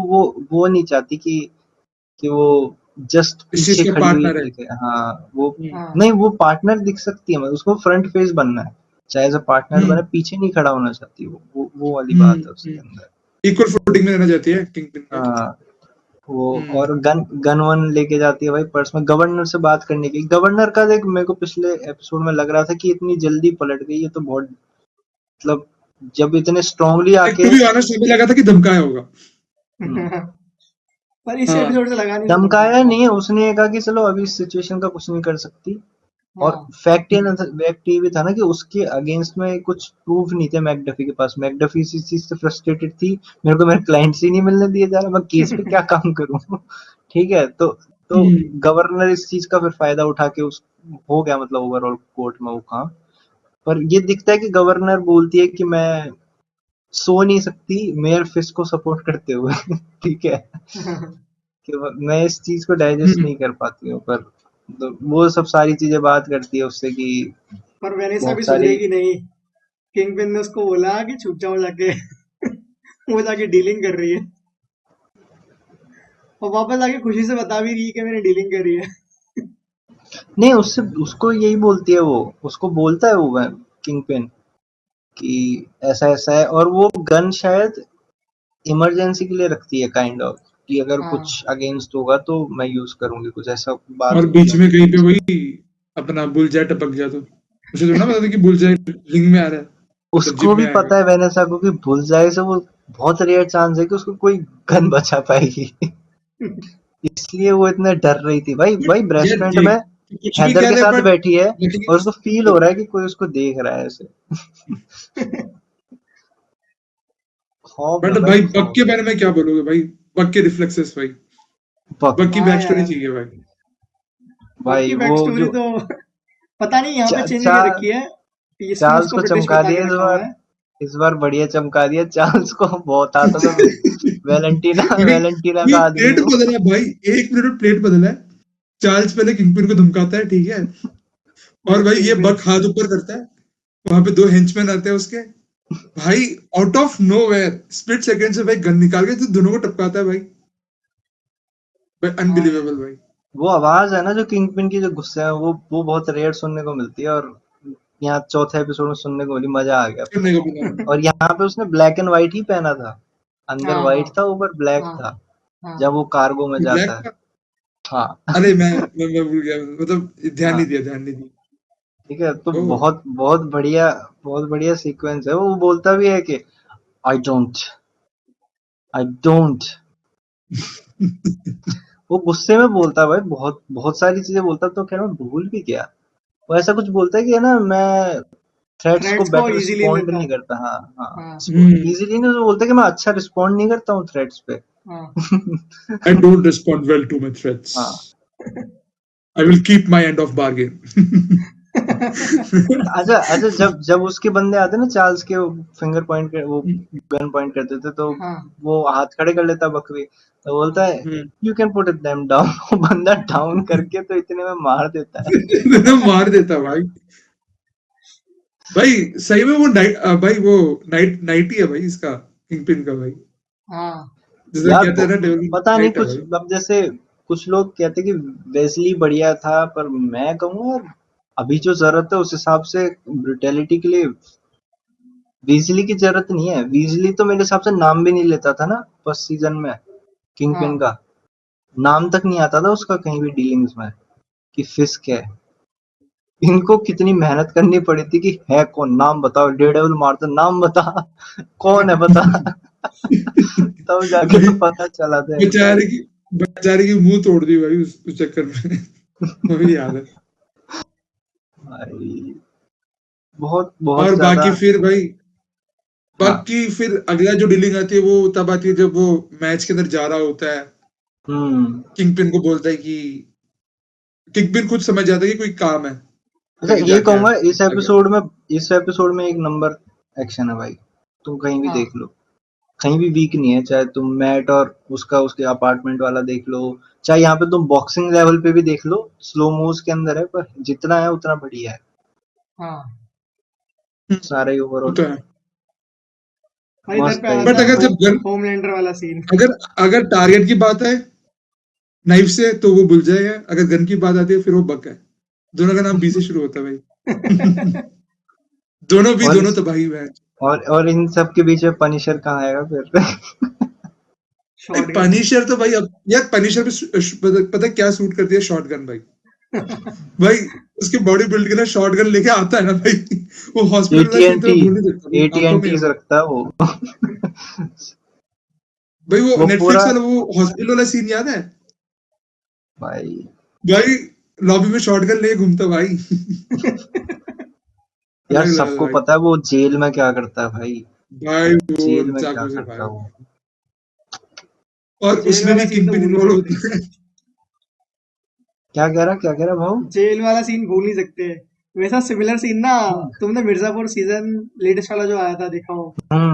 वो नहीं चाहती कि वो जस्ट इस चीज पीछे का खड़ी हुई पार्टनर है। दिखे। हाँ वो हाँ नहीं, वो पार्टनर दिख सकती है, मतलब उसको फ्रंट फेस बनना है, चाहे एज अ पार्टनर बने, हम्म पीछे नहीं खड़ा होना चाहती वो वाली बात है उसके हम्म अंदर। इक्वल फुटिंग में रहना चाहती है किंग पिन में। हाँ वो, हम्म और गन गन वन लेके जाती है भाई पर्स में, गवर्नर से बात करने की। गवर्नर का देख, मेरे को पिछले एपिसोड में लग रहा था कि इतनी जल्दी पलट गई है तो बहुत, मतलब जब इतने स्ट्रांगली एक आके। टू बी ऑनेस्ट हमें लगा था कि धमकाया होगा। हम्म, पर इस हाँ एपिसोड से लगा नहीं था तुमको। धमकाया नहीं है उसने, ये कहा कि चलो अभी इस सिचुएशन का कुछ नहीं कर सकती। और हाँ फैक्ट ये भी था ना कि उसके अगेंस्ट में कुछ प्रूफ नहीं थे मैकडफी के पास। मैकडफी इस चीज से फ्रस्ट्रेटेड थी, मेरे को मेरे क्लाइंट्स ही नहीं मिलने दिए जा रहा, मैं केस पे क्या काम करूं। ठीक है, तो हम्म गवर्नर इस चीज का फिर फायदा उठा के उस हो गया, मतलब ओवरऑल कोर्ट में वो काम। पर ये दिखता है कि गवर्नर बोलती है कि मैं सो नहीं सकती मेयर फिश को सपोर्ट करते हुए। ठीक है, कि मैं इस चीज को डाइजेस्ट हम्म नहीं कर पाती हूँ, पर तो वो सब सारी चीजें बात करती है उससे कि पर वेनेसा भी बहुत सारी। सुधरेगी नहीं। किंग पिन ने उसको बोला कि छुप जाओ जाके। वो जाके डीलिंग कर रही है, और वापस आके खुशी से बता भी रही है कि मैंने डीलिंग करी है। नहीं, उससे उसको यही बोलती है, वो उसको बोलता है वो किंग पिन कि ऐसा ऐसा है, और वो गन शायद इमरजेंसी के लिए रखती है, काइंड ऑफ, कि अगर हाँ कुछ अगेंस्ट होगा तो मैं यूज करूंगी, कुछ ऐसा बात और होती बीच है में उनके कहीं पे बीच में। वही अपना बुलजाई टपक गया तो उसे थोड़ा ना पता था कि बुलजाई रिंग में आ रहा है, मतलब उसको जिम में भी आएगा। पता है वेनेसा को कि भूल जाए से वो बहुत रेयर चांस है कि उसको कोई गन बचा पाएगी। इसलिए वो इतने डर रही थी भाई। भाई यार ब्रेस्टफ्रंट में देख, तू कुछ भी हैदर कह के ले साथ बट बैठी है, और उसको फील हो लेकिन रहा है कि कोई उसको देख रहा है ऐसे। खौफ है बट भाई, भाई बक खौफ। के बारे में क्या बोलोगे भाई? बक के रिफ्लेक्सेस भाई, बक बक की हाँ बैक स्टोरी यार, चाहिए भाई। बक भाई की वो बैक स्टोरी जो तो पता नहीं यहाँ पे चा, चेंज चा, कर रखी है। इसमें चार्ल्स उसको को ब्रिटिश चमका बता दिया के इस रखा हुआ बार। है। इस बार बढ़िया चमका दिया चार्ल्स को, बहुत आता था मैं वेलेंटीना भाई वेलेंटीना ये का आदमी प्लेट हूँ। बदला भाई, 1 मिनट में प्लेट बदला है। चार्ल्स पहले किंगपिन को धमकाता है, ठीक है, और भाई ये किंगपिन। बक हाथ ऊपर करता है, वहां पे 2 हेंचमैन आते हैं उसके, भाई out of nowhere split second से भाई गन निकाल के तो दोनों को टपकाता है भाई। भाई हाँ यार, अनबिलीवेबल भाई। वो आवाज है ना जो किंगपिन की, जो गुस्से है, वो बहुत रेयर सुनने को मिलती है, और यहाँ चौथे एपिसोड में सुनने को मिली, मजा आ गया फिर। सुनने को मिला। और यहाँ पे उसने ब्लैक एंड व्हाइट ही पहना था, अंदर हाँ हाँ व्हाइट था ऊपर ब्लैक हाँ था, हाँ। जब वो कार्गो में ब्लैक जाता है। था। हाँ। अरे मैं भूल गया, मतलब ध्यान नहीं हाँ दिया, ध्यान नहीं दिया। ठीक है, तो ओह बहुत बहुत बढ़िया सीक्वेंस है। वो बोलता भी है कि आई डोंट आई डोंट वो गुस्से में बोलता है भाई, बहुत बहुत सारी चीजें बोलता, तो कह रहा हूँ भूल भी गया। वो ऐसा कुछ बोलता है कि है ना, मैं थ्रेट्स को थ्रेड्स को बेटर इजीली रिस्पॉन्ड लेता नहीं है। करता। हाँ हाँ, हाँ इजीली नहीं, तो बोलता है कि मैं अच्छा रिस्पॉन्ड नहीं करता हूँ थ्रेट्स पे। हाँ। I don't respond well to my threats, हाँ I will keep my end of bargain. अच्छा अच्छा, जब उसके बंदे आते ना चार्ल्स के, फिंगर पॉइंट कर, वो गन पॉइंट करते थे तो हाँ वो हाथ खड़े कर लेता बकरी, तो बोलता है हम्म। You can put them down. वो बंदा डाउन करके तो इतने में मार देता है। मार देता भाई। भाई सही में वो भाई वो नाइट ही है भाई इसका, किंगपिन का भाई, हाँ जैसा यार कहते हैं ना डेविल पता नहीं, नाइट है कुछ भाई। अब जैसे कुछ लोग कहते कि वेस्ली बढ़िया था, पर मैं कहूँगा अभी जो जरूरत है उस हिसाब से ब्रुटेलिटी के लिए वीजली की जरूरत नहीं है। वीजली तो मेरे हिसाब से नाम भी नहीं लेता था ना फर्स्ट सीजन में, किंगपिन हाँ का नाम तक नहीं आता था उसका कहीं भी डीलिंग्स में कि फिस्क है। इनको कितनी मेहनत करनी पड़ी थी कि है कौन, नाम बताओ, डेयरडेविल मारता नाम बता, कौन है बता। तब जाके भाई तो पता चला था। बेचारे की बेचारे की मुंह तोड़ दी भाई उस चक्कर में। वो भी याद है। भाई बहुत बहुत और ज्यादा। हाँ। बाकी फिर अगला जो डीलिंग आती है वो तब आती है जब वो मैच के अंदर जा रहा होता है, हम्म। किंगपिन को बोलता है कि किंगपिन खुद समझ जाता है कि कोई काम है, अच्छा, तभी ये जाके कहूंगा आ गया। इस एपिसोड में एक नंबर एक्शन है भाई, तुम कहीं भी हाँ देख लो, कहीं भी वीक नहीं है। चाहे तुम मैट और उसके अपार्टमेंट वाला देख लो, चाहे यहाँ पे तुम बॉक्सिंग लेवल पे भी देख लो, स्लो मोज के अंदर है, पर जितना है उतना बढ़िया है हाँ सारा ही वो ओवरऑल। तो है। और इधर मस्त पे है आता बट है अगर जब गन होमलैंडर वाला सीन। अगर अगर टारगेट की बात है नाइफ से तो वो भूल जाएगा, अगर गन की बात आती है फिर वो बक है। दोनों का नाम बी से शुरू होता है भाई। दोनों भी और दोनों तो भाई बहन। और इन सब के बीच में पनिशर कहाँ आएगा फिर। भाई शॉटगन। पनिशर तो भाई अब यार पनिशर पे पता है क्या सूट करती है, शॉटगन भाई। भाई उसकी बॉडी बिल्ड के लिए शॉटगन लेके आता है ना भाई, वो हॉस्पिटल वाला सीन तो एटीएनटी मैं भूल नहीं सकता भाई, आंखों में है एटीएनटी वो। रखता है वो। भाई वो वो पूरा नेटफ्लिक्स वाला वो हॉस्पिटल वाला सीन याद है भाई। भाई, लॉबी में शॉटगन लेके घूमता भाई। यार अलग लेवल सबको भाई। पता है वो जेल में क्या करता है भाई, भाई वो जेल में क्या चाकू से करता भाई, है वो। और जेल उसमें वाला भी सीन तो किंगपिन भूल नहीं इन्वॉल्व सकते। होता है। क्या कह रहा भाऊ। जेल वाला सीन भूल नहीं सकते। वैसा सिमिलर सीन ना, हम्म। तुमने मिर्जापुर सीजन लेटेस्ट वाला जो आया था देखा हो,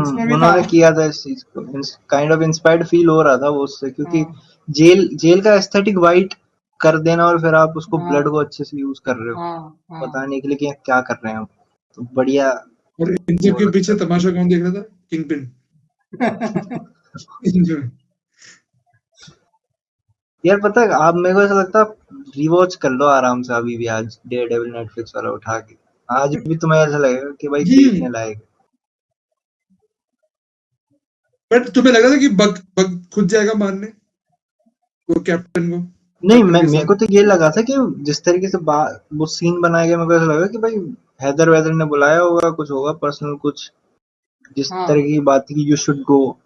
उसमें भी था। उन्होंने किया था इस चीज को, काइंड ऑफ इंस्पायर्ड फील हो रहा था वो उससे, क्योंकि हाँ जेल का एस्थेटिक वाइट कर देना और फिर आप उसको ब्लड हाँ को अच्छे से यूज कर रहे हो हाँ हाँ। बताने के लिए कि क्या कर रहे हैं हम, तो बढ़िया और इन सब वो के लगता पीछे था। तमाशा कौन देख रहा था? किंगपिन। यार पता है, आप मेरे को ऐसा लगता है रिवॉच कर लो आराम से अभी भी आज डेयर डेविल नेटफ्लिक्स वाला उठा के, आज भी तुम्हें ऐसा लगेगा कि भाई देखने लायक है। बट तुम्हें लग रहा था कि बग बग खुद जाएगा मारने वो कैप्टन को, नहीं, कैप्टन के मेरे को साथ? तो ये लगा था कि जिस तरीके से वो सीन बनाया गया, मेरे को ऐसा लगा कि भाई हैदर वैदर ने बुलाया होगा, कुछ होगा पर्सनल कुछ, जिस तरह हाँ की बात थी कि यू शुड गो।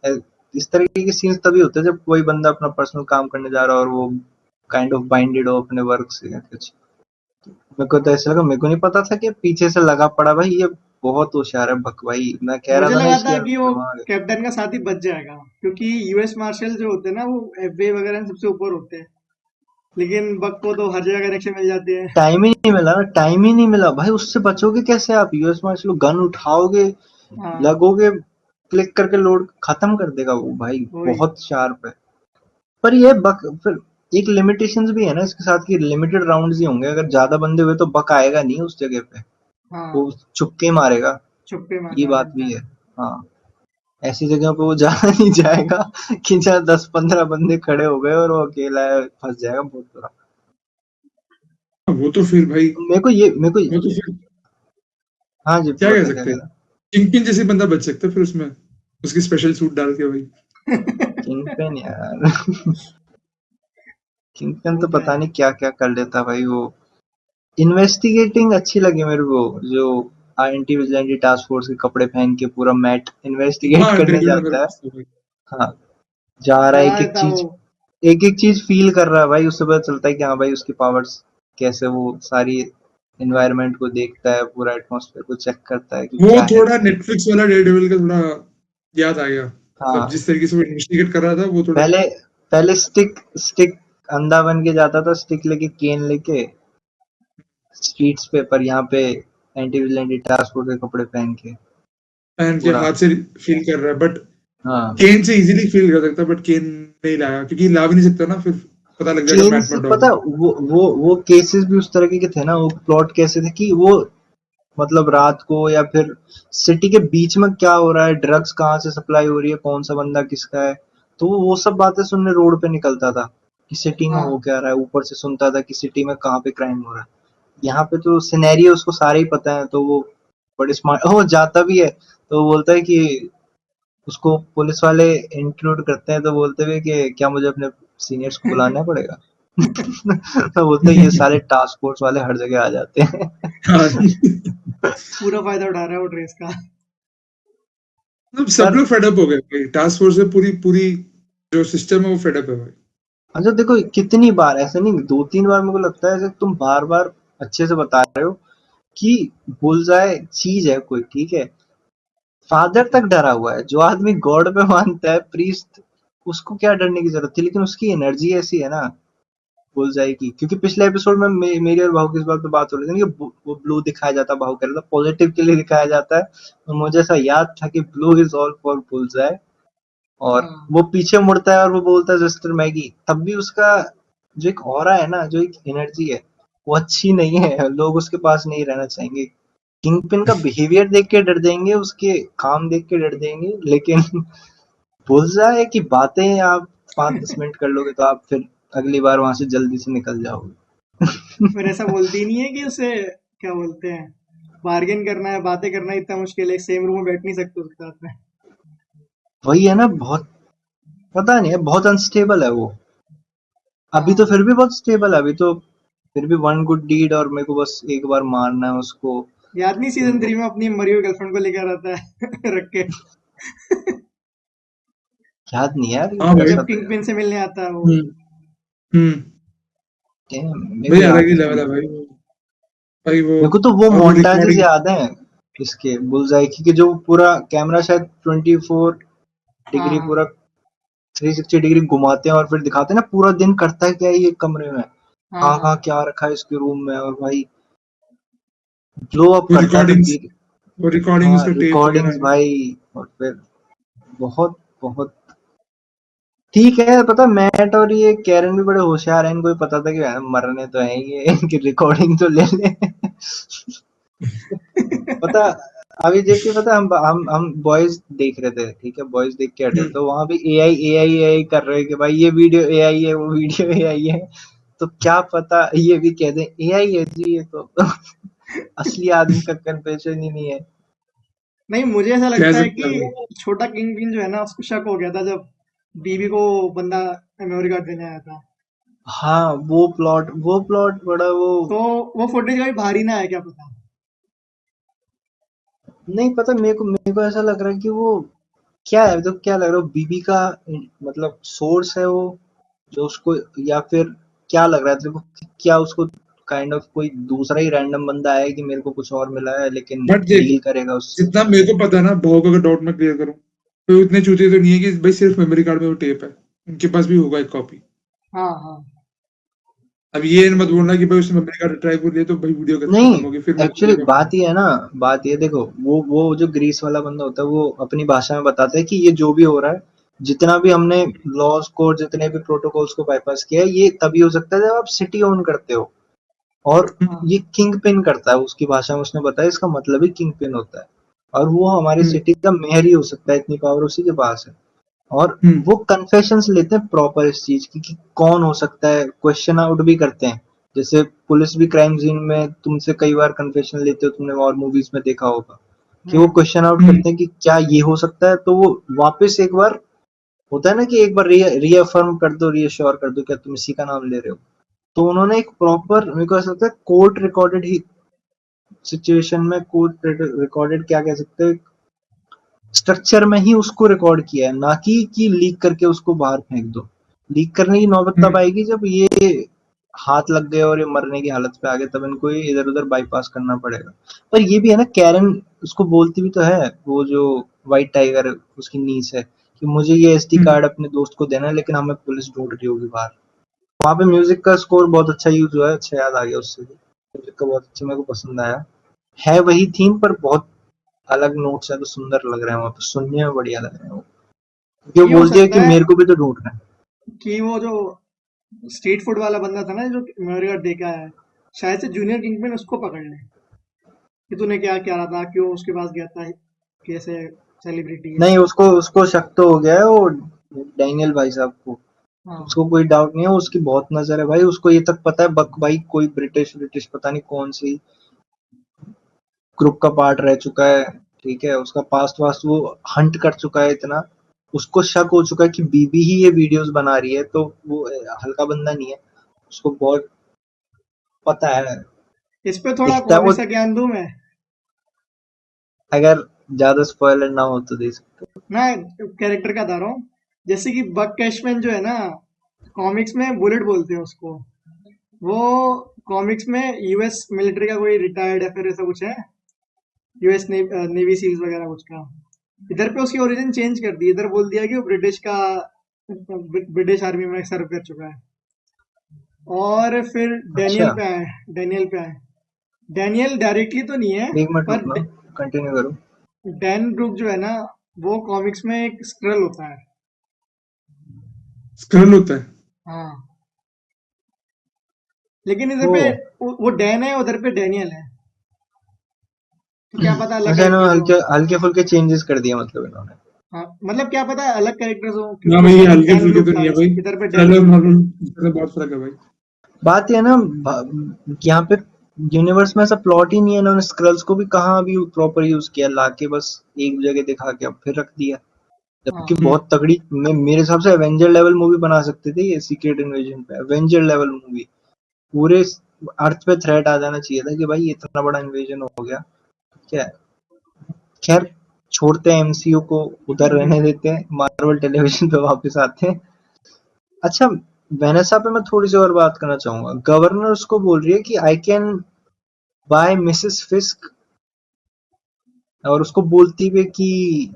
इस तरीके के सीन्स तभी होते हैं जब कोई बंदा अपना पर्सनल काम करने जा रहा है और वो काइंड ऑफ बाइंडेड हो अपने वर्क से या कुछ। मेरे को तो ऐसा लगा, मेरे को नहीं पता था कि पीछे से लगा पड़ा भाई, ये बहुत होशियार है बक भाई, मैं कह रहा मुझे था ना लगा इसके था कि वो दिमाग है। कैप्टन का साथी बच जाएगा, क्योंकि यूएस मार्शल जो होते हैं ना वो एफबीआई वगैरह में सबसे ऊपर होते हैं, लेकिन बक को तो हर जगह कनेक्शन मिल जाती है। टाइम ही नहीं मिला ना, टाइम ही नहीं मिला भाई, उससे बचोगे कैसे आप, यूएस मार्शल गन उठाओगे, हाँ लगोगे, क्लिक करके लोड खत्म कर देगा वो भाई, वही। बहुत शार्प है। पर ये बक फिर एक लिमिटेशंस भी है ना इसके साथ की, लिमिटेड राउंड्स ही होंगे, अगर ज्यादा बंदे हुए तो बक आएगा नहीं उस जगह पे, हाँ वो चुपके मारेगा, छुप्पे ये मारना बात पड़ता भी है। है। हाँ, ऐसी जगह पे वो जा नहीं जाएगा कि जहाँ 10-15 बंदे खड़े हो गए और वो अकेला है, फंस जाएगा बहुत बुरा। वो तो फिर भाई, मेरे को वो तो फिर हाँ जी क्या कह बता क्या सकते हैं, कहना। किंगपिन जैसे बंदा बच सकता है फिर उसमें, उसकी स्पेशल सूट डाल के भाई। किंग पेन यार। किंग पेन वो तो तो पता है। नहीं क्या क्या कर लेता भाई वो। इन्वेस्टिगेटिंग अच्छी लगी मेरे को, जो एंटी विजिलेंटी टास्क फोर्स के कपड़े पहन के पूरा मैट इन्वेस्टिगेट हाँ करने डेविल वगैरह जाता है। कुछ तो भाई। हाँ, जा रहा है, डरा देता वो। एक एक चीज फील कर रहा है भाई, उससे पता चलता है कि हाँ भाई उसकी पावर्स कैसे, वो सारी एनवायरनमेंट को देखता है, पूरा एटमॉस्फेयर को चेक करता है कि वो क्या है थोड़ा क्या नहीं। नेटफ्लिक्स वाला डेविल का थोड़ा याद आ गया, मतलब हाँ, जिस तरीके से वो इन्वेस्टिगेट कर रहा था वो थोड़ा। पहले पहले स्टिक स्टिक अंधा बन के जाता था, स्टिक लेके केन लेके, स्ट्रीट्स पे, पर यहाँ पे एंटी विजिलेंटी टास्क फोर्स के कपड़े पहन के पूरा। हाथ से फील कर रहा है, बट हाँ, केन से इजीली फील कर सकता, बट केन नहीं लाया क्योंकि ला भी नहीं सकता ना, फिर पता लग जाएगा केन मैट से मर्डॉक पता, है। वो केसेस भी उस तरह के थे ना, वो प्लॉट कैसे थे कि वो मतलब रात को या फिर सिटी के बीच में क्या हो रहा है, ड्रग्स कहाँ से सप्लाई हो रही है, कौन सा बंदा किसका है, तो वो सब बातें सुनने रोड पे निकलता था कि सिटी में हो हाँ क्या रहा है, ऊपर से सुनता था कि सिटी में कहाँ पे क्राइम हो रहा है। यहाँ पे तो सिनेरियो उसको सारे ही पता है, तो वो बड़े स्मार्ट, वो जाता भी है तो वो बोलता है कि उसको पुलिस वाले इंक्लूड करते हैं, तो बोलते हुए कि क्या मुझे अपने सीनियर्स को बुलाना पड़ेगा। तो बोलते हैं ये सारे टास्क फोर्स वाले हर जगह आ जाते हैं। हाँ। पूरा फायदा उठा रहा है वो ड्रेस का। मतलब सब पर लोग फेडअप हो गए भाई, टास्क फोर्स से पूरी पूरी जो सिस्टम है वो फेडअप है भाई। अच्छा देखो, कितनी बार ऐसा नहीं, 2-3 बार मेरे को लगता है जैसे तुम बार बार अच्छे से बता रहे हो कि बुलजाए चीज है कोई, ठीक है, फादर तक डरा हुआ है, जो आदमी गॉड पे मानता है, प्रीस्ट, उसको क्या डरने की जरूरत थी, लेकिन उसकी एनर्जी ऐसी है ना बुलजाई की, क्योंकि पिछले एपिसोड में मेरी और भाव की इस बात पे बात हो रही थी ना कि वो ब्लू दिखाया जाता, भाव कह रहा था पॉजिटिव के लिए दिखाया जाता है, तो मुझे ऐसा याद था कि blue is all for bullseye. और हाँ वो पीछे मुड़ता है और वो बोलता है सिस्टर मैगी, तब भी उसका जो एक ऑरा है ना, जो एक एनर्जी है, वो अच्छी नहीं है, लोग उसके पास नहीं रहना चाहेंगे। किंगपिन का बिहेवियर देख के डर देंगे, उसके काम देख के डर देंगे, लेकिन बुलजाई की बातें आप 5-10 मिनट कर लोगे तो आप फिर अगली बार वहां से जल्दी से निकल जाओगे। फिर ऐसा बोलती नहीं है कि उसे क्या बोलते हैं, बार्गेन करना है, बातें करना इतना मुश्किल है, सेम रूम में बैठ नहीं सकते उसके साथ में। वही है ना, बहुत पता नहीं है, बहुत अनस्टेबल है वो। अभी तो हाँ फिर भी बहुत स्टेबल है, अभी तो फिर भी वन गुड डीड और मेरे को बस एक बार मारना है उसको। याद नहीं तुम सीजन 3 में अपनी मरी हुई गर्लफ्रेंड को लेकर आता है रख के। याद नहीं यार, हाँ भाई। ऐसा जब तो किंग यार पिन से मिलने आता है वो। हम्म। हम्म। मेरे को भाई अलग याद ही नहीं लेवल है है। भाई वो। भाई वो मेरे को तो वो और वो मोन्टाजेस रिकॉर्डिंग। याद हैं इसके बुलजाई की, कि जो पूरा कैमरा शायद 24 डिग्री हाँ पूरा 360 डिग्री घुमाते हैं और फिर दिखाते हैं ना पूरा दिन करता है क्या है ये कमरे में, हाँ कहाँ कहाँ हाँ। क्या रखा है इसके रूम में, और भाई ब्लो अप वो करता है फिर रिकॉर्डिंग्स, वो रिकॉर्डिंग्स हाँ का टेप्स रिकॉर्डिंग्स वगैरह। भाई, और फिर बहुत बहुत ठीक है। पता है, मैट और ये कैरन भी बड़े होशियार हैं, इनको भी पता था कि यार मरने तो है ही ये, कि रिकॉर्डिंग तो ले ले। पता, अभी देख के पता, हम बॉयज देख रहे थे, ठीक है, बॉयज देख के हट रहे थे, तो वहां भी एआई कर रहे हैं कि भाई ये वीडियो एआई है, वो वीडियो एआई है, तो क्या पता ये भी कह दें एआई है जी ये तो। असली आदमी का कन्फेशन ही नहीं है। नहीं, मुझे ऐसा कह लगता है सकते कि हैं भाई। छोटा किंग पिन जो है ना, उसको शक हो गया था जब बीबी को बंदा मेमोरी कार्ड देने आया था। हाँ, वो प्लॉट बड़ा वो, तो वो फुटेज कभी बाहर ही ना आया, क्या पता। नहीं पता, मेरे को ऐसा लग रहा है कि वो क्या है, तो क्या लग रहा है, बीबी का मतलब सोर्स है वो, जो उसको, या फिर क्या लग रहा है तेरे को कि क्या उसको काइंड ऑफ कोई दूसरा ही रैंडम बंदा है कि मेरे को कुछ और मिला है लेकिन बट देख, डील करेगा उससे। जितना मेरे को पता है ना, भाव का अगर डाउट मैं क्लियर करूं, तो इतने चूतिए तो नहीं है कि भाई सिर्फ मेमोरी कार्ड में वो टेप है। उनके पास भी होगा एक कॉपी। हाँ हाँ। अब ये मत बोलना कि भाई उसने मेमोरी कार्ड ट्राई कर लिया तो भाई वीडियो नहीं, खत्म होगी, फिर मैं एक्चुअली बोलूंगा। बात ये है ना, बात ये देखो, वो जो ग्रीस वाला बंदा होता है वो अपनी भाषा में बताता है कि ये जो भी हो रहा है, जितना भी हमने लॉज कोड, जितने भी प्रोटोकॉल्स को बाईपास किया है, ये तभी हो सकता है जब आप सिटी ओन करते हो, और हाँ ये किंग पिन करता है, उसकी भाषा में उसने बताया, इसका मतलब ही किंग पिन होता है, और वो हमारी हम्म। सिटी का मेयर ही हो सकता है, इतनी पावर उसी के पास है। और हम्म। वो कन्फेशंस लेते हैं प्रॉपर इस चीज की कि कौन हो सकता है, क्वेश्चन आउट भी करते हैं, जैसे पुलिस भी क्राइम सीन में तुमसे कई बार कन्फेशन लेते हो, तुमने और मूवीज में देखा होगा कि वो हम्म क्वेश्चन आउट हम्म। करते हैं कि क्या ये हो सकता है, तो वो वापस एक बार, होता है ना कि एक बार रीअफर्म कर दो, रीअश्योर कर दो क्या तुम इसी का नाम ले रहे हो, तो उन्होंने एक प्रॉपर, मेरे को ऐसा लगता है कोर्ट रिकॉर्डेड ही सिचुएशन में, कोर्ट रिकॉर्डेड क्या कह सकते हैं, स्ट्रक्चर में ही उसको रिकॉर्ड किया है, ना कि लीक करके उसको बाहर फेंक दो। लीक करने की नौबत तब हम्म। आएगी जब ये हाथ लग गए और ये मरने की हालत पे आ गए, तब इनको ये इधर उधर बाईपास करना पड़ेगा। पर ये भी है ना, कैरन उसको बोलती भी तो है, वो जो व्हाइट टाइगर उसकी नीस है, कि मुझे ये एसडी हम्म। कार्ड अपने दोस्त को देना है, लेकिन हमें पुलिस ढूंढ रही होगी बाहर। वहां पे म्यूजिक का स्कोर बहुत अच्छा यूज हुआ है, अच्छा याद आ गया उससे भी। म्यूजिक का बहुत अच्छा, मेरे को पसंद आया। है वही थीम पर बहुत अलग नोट्स है, तो सुंदर लग रहे हैं वो, तो सुनने में बढ़िया लग रहे हैं वो। क्योंकि वो ये हो बोलती है सकता कि है मेरे को भी तो ढूंढना है। कि वो जो स्ट्रीट फूड वाला बंदा था ना जो मेमोरी कार्ड देखा है, शायद से जूनियर किंगपिन उसको पकड़ ले कि तूने क्या क्या रहा था, क्यों उसके पास गया था, कैसे सेलिब्रिटी है। नहीं, उसको उसको शक तो हो गया है वो डैनियल भाई साहब को। हाँ उसको कोई डाउट नहीं है, उसकी बहुत नजर है भाई, उसको ये तक पता है बक भाई कोई ब्रिटिश ब्रिटिश पता नहीं कौन सी ग्रुप का पार्ट रह चुका है। ठीक है, उसका पास्ट वास्ट वो हंट कर चुका है इतना। उसको शक हो चुका है कि बीबी ही ये वीडियोस बना रही है, तो वो हल्का बंदा नहीं है। उसको बहुत पता है। इस पे थोड़ा दिखता है वो। कॉमिक्स का ज्ञान दूं मैं। अगर ज्यादा स्पॉइलर ना हो तो दे सकते हो। मैं कैरेक्टर का बता रहा हूँ, जैसे कि बक कैशमैन जो है ना, कॉमिक्स में बुलेट बोलते हैं उसको। वो कॉमिक्स में यूएस मिलिट्री का कोई रिटायर्ड या फिर ऐसा कुछ है, यूएस नेवी सील्स वगैरह कुछ का। इधर पे उसकी ओरिजिन चेंज कर दी, इधर बोल दिया कि वो ब्रिटिश का ब्रिटिश आर्मी में सर्व कर चुका है। और फिर अच्छा, डैनियल पे आए। डैनियल डायरेक्टली तो नहीं है, एक मिनट पर रुकना, कंटिन्यू करो। डैन ब्रूक जो है ना, वो कॉमिक्स में एक स्क्रल होता है। स्क्रल होता है। हाँ, लेकिन इधर ओ, पे वो डैन है, उधर पे डैनियल है। तो क्या पता अलग अच्छा, इन्होंने कैरेक्टर्स हो। हल्के हल्के फुल्के चेंजेस कर दिया मतलब इन्होंने। हाँ, मतलब क्या पता अलग कैरेक्टर्स हो, ना क्योंकि वो भाई, ये हल्के डैन फुल्के ब्रूक तो था, नहीं है भाई। इधर पे थ्रिलर डैनियल है। नॉर्मल बहुत फर्क है भाई। बात ये है ना, यहाँ पे यूनिवर्स में ऐसा प्लॉट ही नहीं है, इन्होंने स्क्रल्स को भी कहाँ अभी प्रॉपर यूज किया, लाके बस एक जगह दिखा के अब फिर रख दिया। जबकि हाँ बहुत तगड़ी, मेरे हिसाब से एवेंजर लेवल मूवी बना सकते थे ये सीक्रेट इन्वेजन पे, एवेंजर लेवल मूवी। पूरे अर्थ पे थ्रेट आ जाना चाहिए था कि भाई इतना बड़ा इन्वेजन हो गया। क्या है? खैर, छोड़ते हैं एमसीयू को, उधर रहने देते हैं, मार्वल टेलीविजन पे वापस आते हैं। अच्छा, वेनेसा पे मैं थोड़ी सी और बात करना चाहूंगा। गवर्नर उसको बोल रही है कि आई कैन बाय मिसेस फिस्क, और उसको बोलती भी कि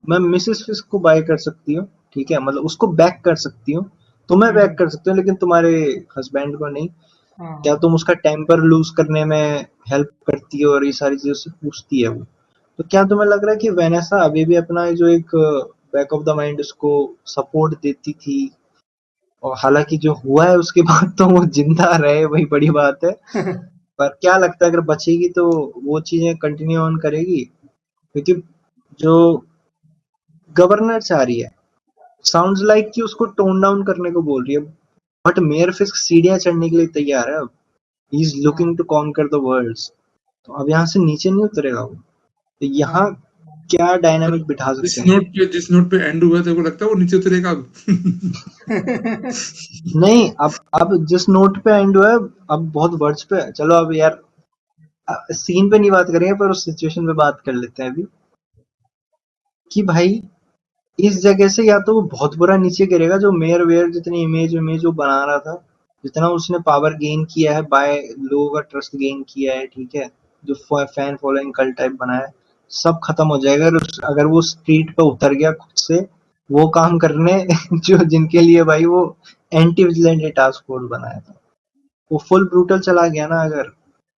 मैं मिसेस फिस्क को बाय कर सकती हूँ, ठीक है, मतलब उसको बैक कर सकती हूँ, तुम्हें बैक हम्म, कर सकती हूँ लेकिन तुम्हारे हस्बैंड को नहीं। क्या हाँ तुम उसका टेम्पर लूज करने में हेल्प करती हो, और ये सारी चीजों से पूछती है वो। तो क्या तुम्हें लग रहा है कि वेनेसा अभी भी अपना जो एक बैक ऑफ द माइंड उसको सपोर्ट देती थी, और हालांकि जो हुआ है उसके बाद तो वो जिंदा रहे वही बड़ी बात है। हाँ। पर क्या लगता है अगर बचेगी तो वो चीजें कंटिन्यू ऑन करेगी? क्योंकि जो गवर्नर चाह रही है, साउंड्स लाइक कि उसको टोन डाउन करने को बोल रही है, बट मेयर फिस्क सीढ़ियां चढ़ने के लिए तैयार है अब। He is looking to conquer the worlds. तो अब यहाँ से नीचे नहीं उतरेगा वो। तो हाँ। यहाँ क्या और डायनामिक बिठा सकते जिस हैं? नोट पे जिस नोट पे एंड हुआ था, वो लगता है वो नीचे उतरेगा अब। नहीं, अब जिस नोट पे एंड हुआ है, अब बहुत वर्ड्स पे है। चलो अब यार, सीन पे नहीं बात करेंगे पर उस सिचुएशन पे बात कर लेते हैं अभी, कि भाई इस जगह से या तो वो बहुत बुरा नीचे गिरेगा, जो मेयर वेयर जितनी इमेज इमेज वो बना रहा था, जितना उसने पावर गेन किया है, बाय लोगों का ट्रस्ट गेन किया है, ठीक है, जो फैन फॉलोइंग कल्ट टाइप बनाया है, सब खत्म हो जाएगा अगर वो स्ट्रीट पे उतर गया खुद से वो काम करने जो जिनके लिए भाई वो एंटी विजिलेंट टास्क फोर्स बनाया था। वो फुल ब्रूटल चला गया ना अगर,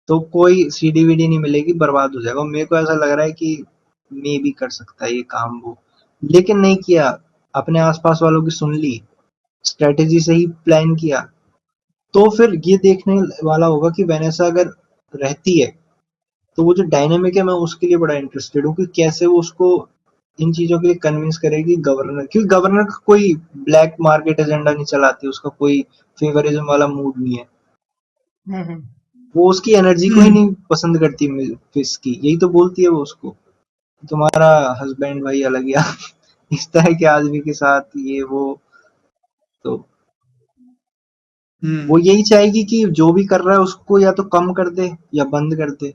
तो कोई सीडी वीडी नहीं मिलेगी, बर्बाद हो जाएगा। मेरे को ऐसा लग रहा है कि मे भी कर सकता है ये काम वो, लेकिन नहीं किया। अपने आसपास वालों की सुन ली, स्ट्रेटेजी से ही प्लान किया। तो फिर ये देखने वाला होगा कि वेनेसा अगर रहती है, तो वो जो डायनेमिक है मैं उसके लिए बड़ा इंटरेस्टेड हूँ कि कैसे वो उसको इन चीजों के लिए कन्विंस करेगी गवर्नर, क्योंकि गवर्नर का कोई ब्लैक मार्केट एजेंडा नहीं चलाती, उसका कोई फेवरिज्म वाला मूड नहीं है। हम्म। वो उसकी एनर्जी को ही नहीं पसंद करती फिश की, यही तो बोलती है वो उसको, तुम्हारा हस्बैंड भाई अलग या इस तरह के आदमी के साथ ये वो। तो वो हम्म। यही चाहेगी कि जो भी कर रहा है उसको या तो कम कर दे या बंद कर दे।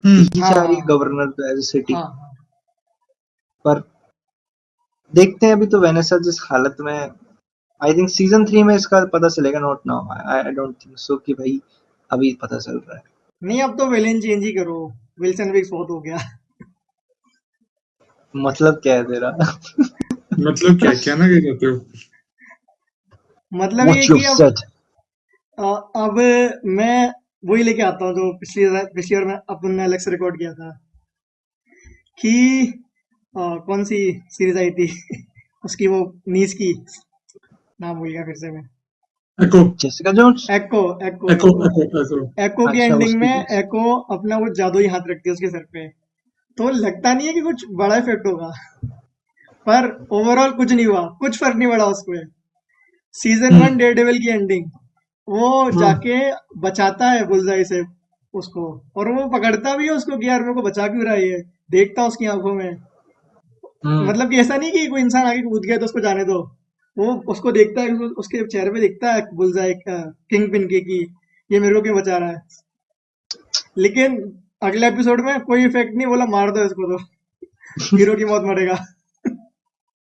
हम्म। यही हाँ चाह रही है हाँ गवर्नर तो एज ए सिटी। हाँ हाँ। पर देखते हैं, अभी तो वेनेसा जिस हालत में, आई थिंक सीजन 3 में इसका पता चलेगा, not now, I don't think so कि भाई अभी पता चल रहा है। नहीं, अब तो विलेन चेंज ही करो। विल्सन विक्स बहुत हो गया। मतलब क्या है तेरा? मतलब क्या क्या ना कह जाते हो। मतलब ये व्हाट यू कि अब सेड। अब मैं वही लेके आता हूँ जो पिछली बार में अपन ने अलग से रिकॉर्ड किया था कि कौन सी सीरीज आई थी उसकी वो नीस की नाम भूल गया फिर से मैं। एको जेसिका जोन्स। एको एको एको एको एको एको एको की अच्छा, एंडिंग उसकी में चीज। एको अपना वो जादुई हाथ रखती है उसके सर पे, तो लगता नहीं है कि कुछ बड़ा इफेक्ट होगा, पर ओवरऑल कुछ नहीं हुआ, कुछ फर्क नहीं पड़ा उसको। सीजन वन हम्म डेयरडेविल की एंडिंग, वो हम्म जाके बचाता है बुलजाई से उसको, और वो पकड़ता भी है उसको कि यार मेरे को बचा क्यों रहा है ये, देखता उसकी आंखों में, हम्म मतलब कि ऐसा नहीं कि कोई इंसान आगे कूद गया तो उसको जाने दो, वो उसको देखता है, उसके चेहरे पे दिखता है बुलजाई किंग पिन के कि ये मेरे को क्यों बचा रहा है, लेकिन अगले एपिसोड में कोई इफेक्ट नहीं, बोला मार दो इसको, तो हीरो की मौत मरेगा।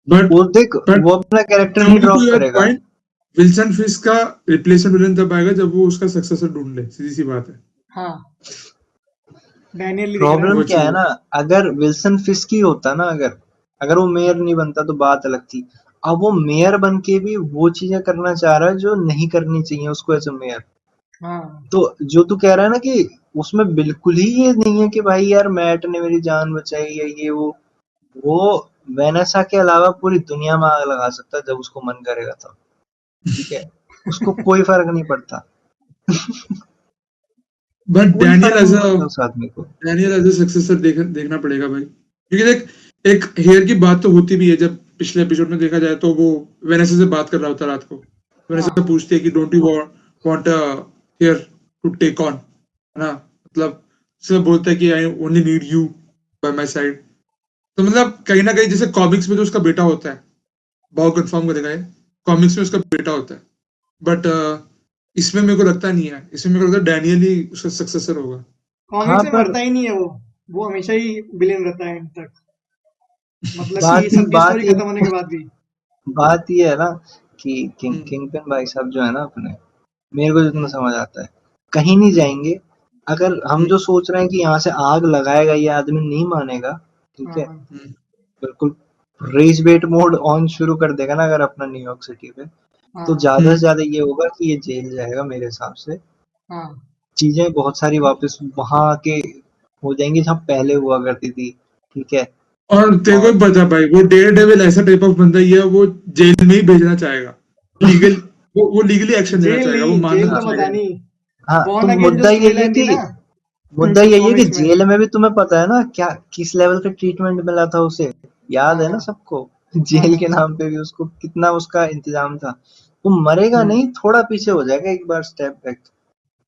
बट वो देख, बट वो अपना कैरेक्टर नहीं कमिंग टू ड्रॉप योर करेगा। पॉइंट, विल्सन फिस्क का रिप्लेसमेंट विलन तब आएगा जब वो उसका सक्सेसर ढूंढ ले, सीधी सी बात है। हाँ, डैनियल ही दिख रहा प्रॉब्लम वो है। क्या चीज है है। ना, अगर विल्सन फिस्क ही होता ना, अगर अगर वो मेयर नहीं बनता तो बात अलग थी। अब वो मेयर बन के भी वो चीजें करना चाह रहा है जो नहीं करनी चाहिए उसको एज अ मेयर। हाँ, तो जो तू कह रहा है ना कि उसमें बिल्कुल ही ये नहीं है कि भाई यार मैट ने मेरी जान बचाई या ये वो वेनेसा के अलावा पूरी दुनिया में आग लगा सकता है जब उसको मन करेगा तब। ठीक है, उसको कोई फर्क नहीं पड़ता। बट कोई फर्क नहीं पड़ता उस आदमी को। डैनियल एज ए सक्सेसर देखना पड़ेगा भाई, क्योंकि देख, एक हेयर की बात तो होती भी है। जब पिछले एपिसोड में देखा जाए तो वो वेनेसा से बात कर रहा होता है रात को, वेनेसा हाँ, पूछती है कि don't you want a heir to take on, है ना, मतलब सब बोलता है कि I only need you by my side. तो मतलब कहीं ना कहीं जैसे कॉमिक्स में जो उसका बेटा होता है, भाव कंफर्म करेगा ये, कॉमिक्स में उसका बेटा होता है, बट इसमें मेरे को लगता नहीं है, इसमें मेरे को लगता है डैनियल ही उसका सक्सेसर होगा। कॉमिक्स हाँ, में पर मरता ही नहीं है वो हमेशा ही विलेन रहता है एंड तक, मतलब कि बात ही सबकी बात स्टोरी ही खत्म होने के बाद भी। बात ये है ना कि किंग हम्म, किंग पिन भाई साहब जो है ना अपने, मेरे को जितना समझ आता है, कहीं नहीं जाएंगे। अगर हम हम्म, जो सोच रहे हैं कि यहाँ से आग लगाएगा ये आदमी नहीं मानेगा, ठीक हाँ, है, हाँ, हम्म, बिल्कुल रेज बेट मोड ऑन शुरू कर देगा ना अगर अपना न्यूयॉर्क सिटी पे, तो हाँ, ज्यादा से हम्म, ज्यादा ये होगा कि ये जेल जाएगा मेरे हिसाब से। हाँ, चीजें बहुत सारी वापस वहां के हो जाएंगी जहाँ पहले हुआ करती थी। ठीक है। और तेरे को और भी पता भाई, वो डेयर डेविल ऐसा टाइप ऑफ बंदा ही है, वो जेल में ही भेजना चाहेगा, लीगल, वो लीगली एक्शन लेना जेल चाहेगा, वो नहीं, मानना जेल तो तो हाँ पता चाहेगा नहीं। नहीं। हाँ, तो बॉर्न अगेन जो मुद्दा स्टोरी यही है लाइन थी कि ना मुद्दा यही है कि कॉमिक्स में, जेल में भी तुम्हें पता है ना क्या किस लेवल का ट्रीटमेंट मिला था उसे, याद है ना हाँ, सबको। हाँ, जेल के हाँ, नाम पे भी उसको कितना उसका इंतजाम था। वो मरेगा हम्म, नहीं, थोड़ा पीछे हो जाएगा एक बार स्टेप बैक,